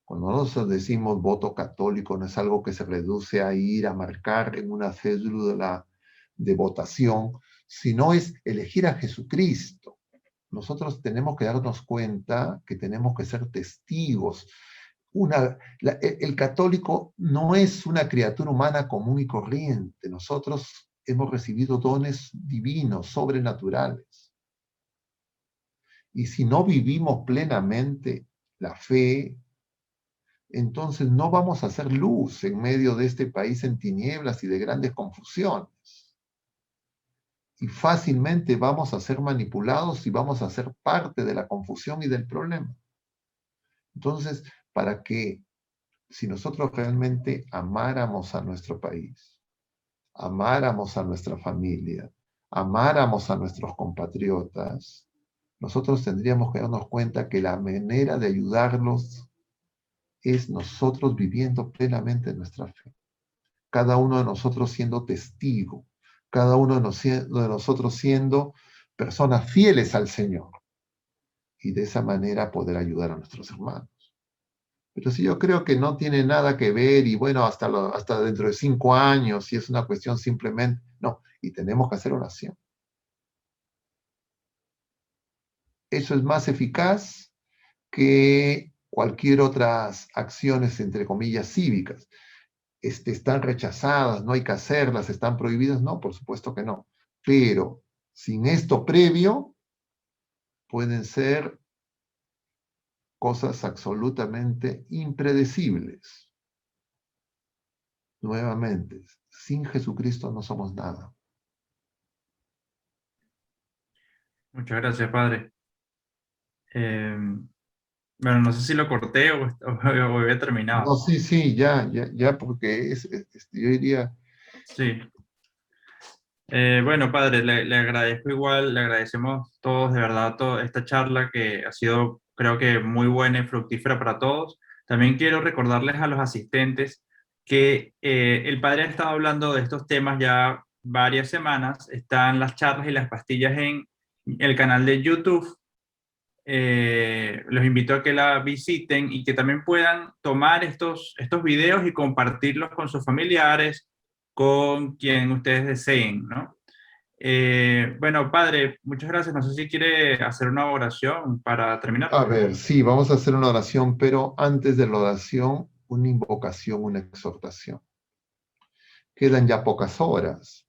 cuando nosotros decimos voto católico no es algo que se reduce a ir a marcar en una cédula de votación, sino es elegir a Jesucristo. Nosotros tenemos que darnos cuenta que tenemos que ser testigos. El católico no es una criatura humana común y corriente. Nosotros hemos recibido dones divinos, sobrenaturales. Y si no vivimos plenamente la fe, entonces no vamos a hacer luz en medio de este país en tinieblas y de grandes confusiones. y fácilmente vamos a ser manipulados y vamos a ser parte de la confusión y del problema. Entonces, para que si nosotros realmente amáramos a nuestro país, amáramos a nuestra familia, amáramos a nuestros compatriotas, nosotros tendríamos que darnos cuenta que la manera de ayudarlos es nosotros viviendo plenamente nuestra fe. Cada uno de nosotros siendo testigo, cada uno de nosotros siendo personas fieles al Señor y de esa manera poder ayudar a nuestros hermanos. Pero sí, yo creo que no tiene nada que ver y bueno, hasta dentro de 5 años, si es una cuestión simplemente, no, y tenemos que hacer oración. Eso es más eficaz que cualquier otras acciones, entre comillas, cívicas. Están rechazadas, no hay que hacerlas, están prohibidas. No, por supuesto que no. Pero sin esto previo, pueden ser cosas absolutamente impredecibles. Nuevamente, sin Jesucristo no somos nada. Muchas gracias, padre. Eh, bueno, no sé si lo corté o había terminado. No, sí, sí, ya, porque yo diría, Sí. Bueno, padre, le agradezco igual, le agradecemos todos de verdad toda esta charla que ha sido, creo que, muy buena y fructífera para todos. También quiero recordarles a los asistentes que el padre ha estado hablando de estos temas ya varias semanas. Están las charlas y las pastillas en el canal de YouTube. Los invito a que la visiten y que también puedan tomar estos videos y compartirlos con sus familiares, con quien ustedes deseen, ¿no? Bueno, padre, muchas gracias. No sé si quiere hacer una oración para terminar. a ver, sí, vamos a hacer una oración, pero antes de la oración, una invocación, una exhortación. Quedan ya pocas horas,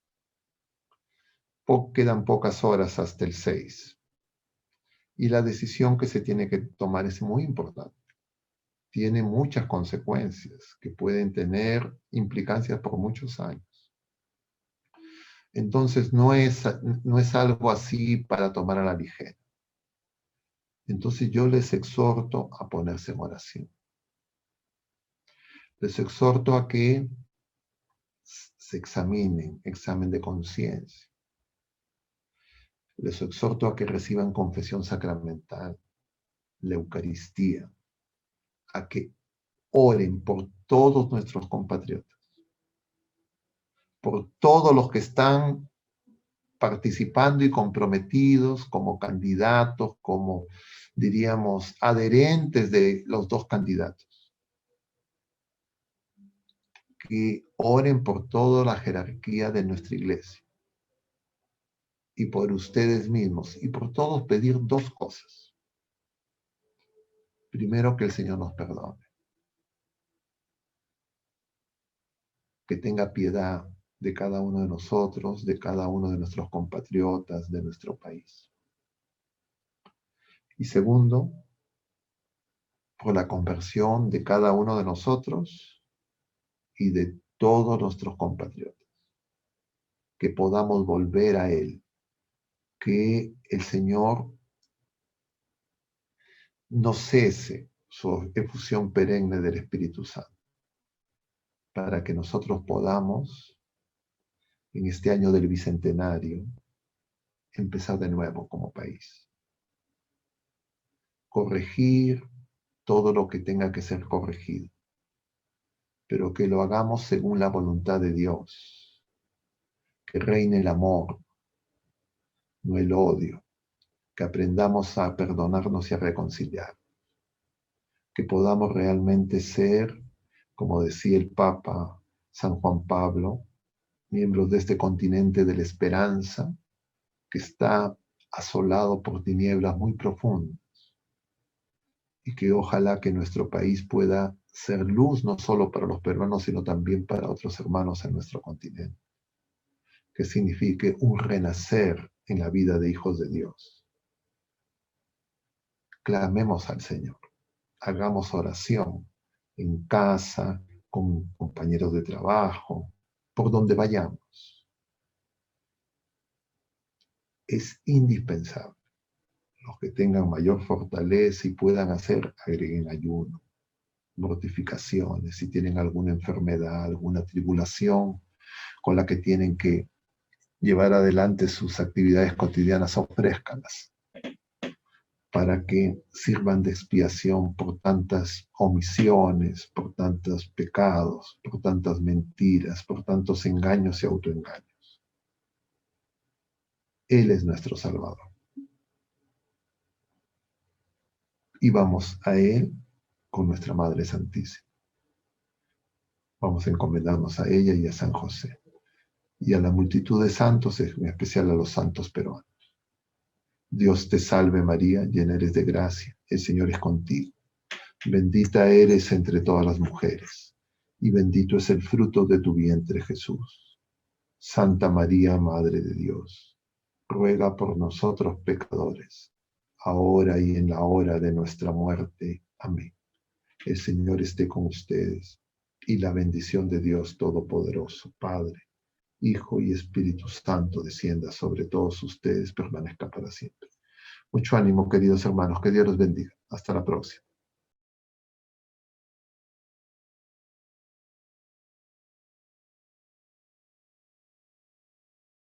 quedan pocas horas hasta el 6. Y la decisión que se tiene que tomar es muy importante. Tiene muchas consecuencias que pueden tener implicancias por muchos años. Entonces no es algo así para tomar a la ligera. Entonces yo les exhorto a ponerse en oración. Les exhorto a que se examinen, examen de conciencia. Les exhorto a que reciban confesión sacramental, la Eucaristía, a que oren por todos nuestros compatriotas, por todos los que están participando y comprometidos como candidatos, como diríamos, adherentes de los dos candidatos. Que oren por toda la jerarquía de nuestra iglesia y por ustedes mismos y por todos pedir dos cosas. Primero, que el Señor nos perdone, que tenga piedad de cada uno de nosotros, de cada uno de nuestros compatriotas, de nuestro país. Y segundo, por la conversión de cada uno de nosotros y de todos nuestros compatriotas, que podamos volver a Él, que el Señor no cese su efusión perenne del Espíritu Santo, para que nosotros podamos, en este año del Bicentenario, empezar de nuevo como país. Corregir todo lo que tenga que ser corregido, pero que lo hagamos según la voluntad de Dios, que reine el amor, no el odio, que aprendamos a perdonarnos y a reconciliar, que podamos realmente ser, como decía el Papa San Juan Pablo, miembros de este continente de la esperanza que está asolado por tinieblas muy profundas, y que ojalá que nuestro país pueda ser luz no solo para los peruanos, sino también para otros hermanos en nuestro continente, que signifique un renacer en la vida de hijos de Dios. Clamemos al Señor, hagamos oración en casa, con compañeros de trabajo, por donde vayamos. es indispensable. Los que tengan mayor fortaleza y puedan hacer, agreguen ayuno, mortificaciones, si tienen alguna enfermedad, alguna tribulación con la que tienen que llevar adelante sus actividades cotidianas, ofrézcanlas para que sirvan de expiación por tantas omisiones, por tantos pecados, por tantas mentiras, por tantos engaños y autoengaños. Él es nuestro Salvador. Y vamos a Él con nuestra Madre Santísima. Vamos a encomendarnos a ella y a San José. Y a la multitud de santos, en especial a los santos peruanos. Dios te salve María, llena eres de gracia, el Señor es contigo. Bendita eres entre todas las mujeres, y bendito es el fruto de tu vientre Jesús. Santa María, Madre de Dios, ruega por nosotros pecadores, ahora y en la hora de nuestra muerte. Amén. El Señor esté con ustedes, y la bendición de Dios Todopoderoso, Padre, Hijo y Espíritu Santo, descienda sobre todos ustedes, permanezca para siempre. Mucho ánimo, queridos hermanos, que Dios los bendiga. Hasta la próxima.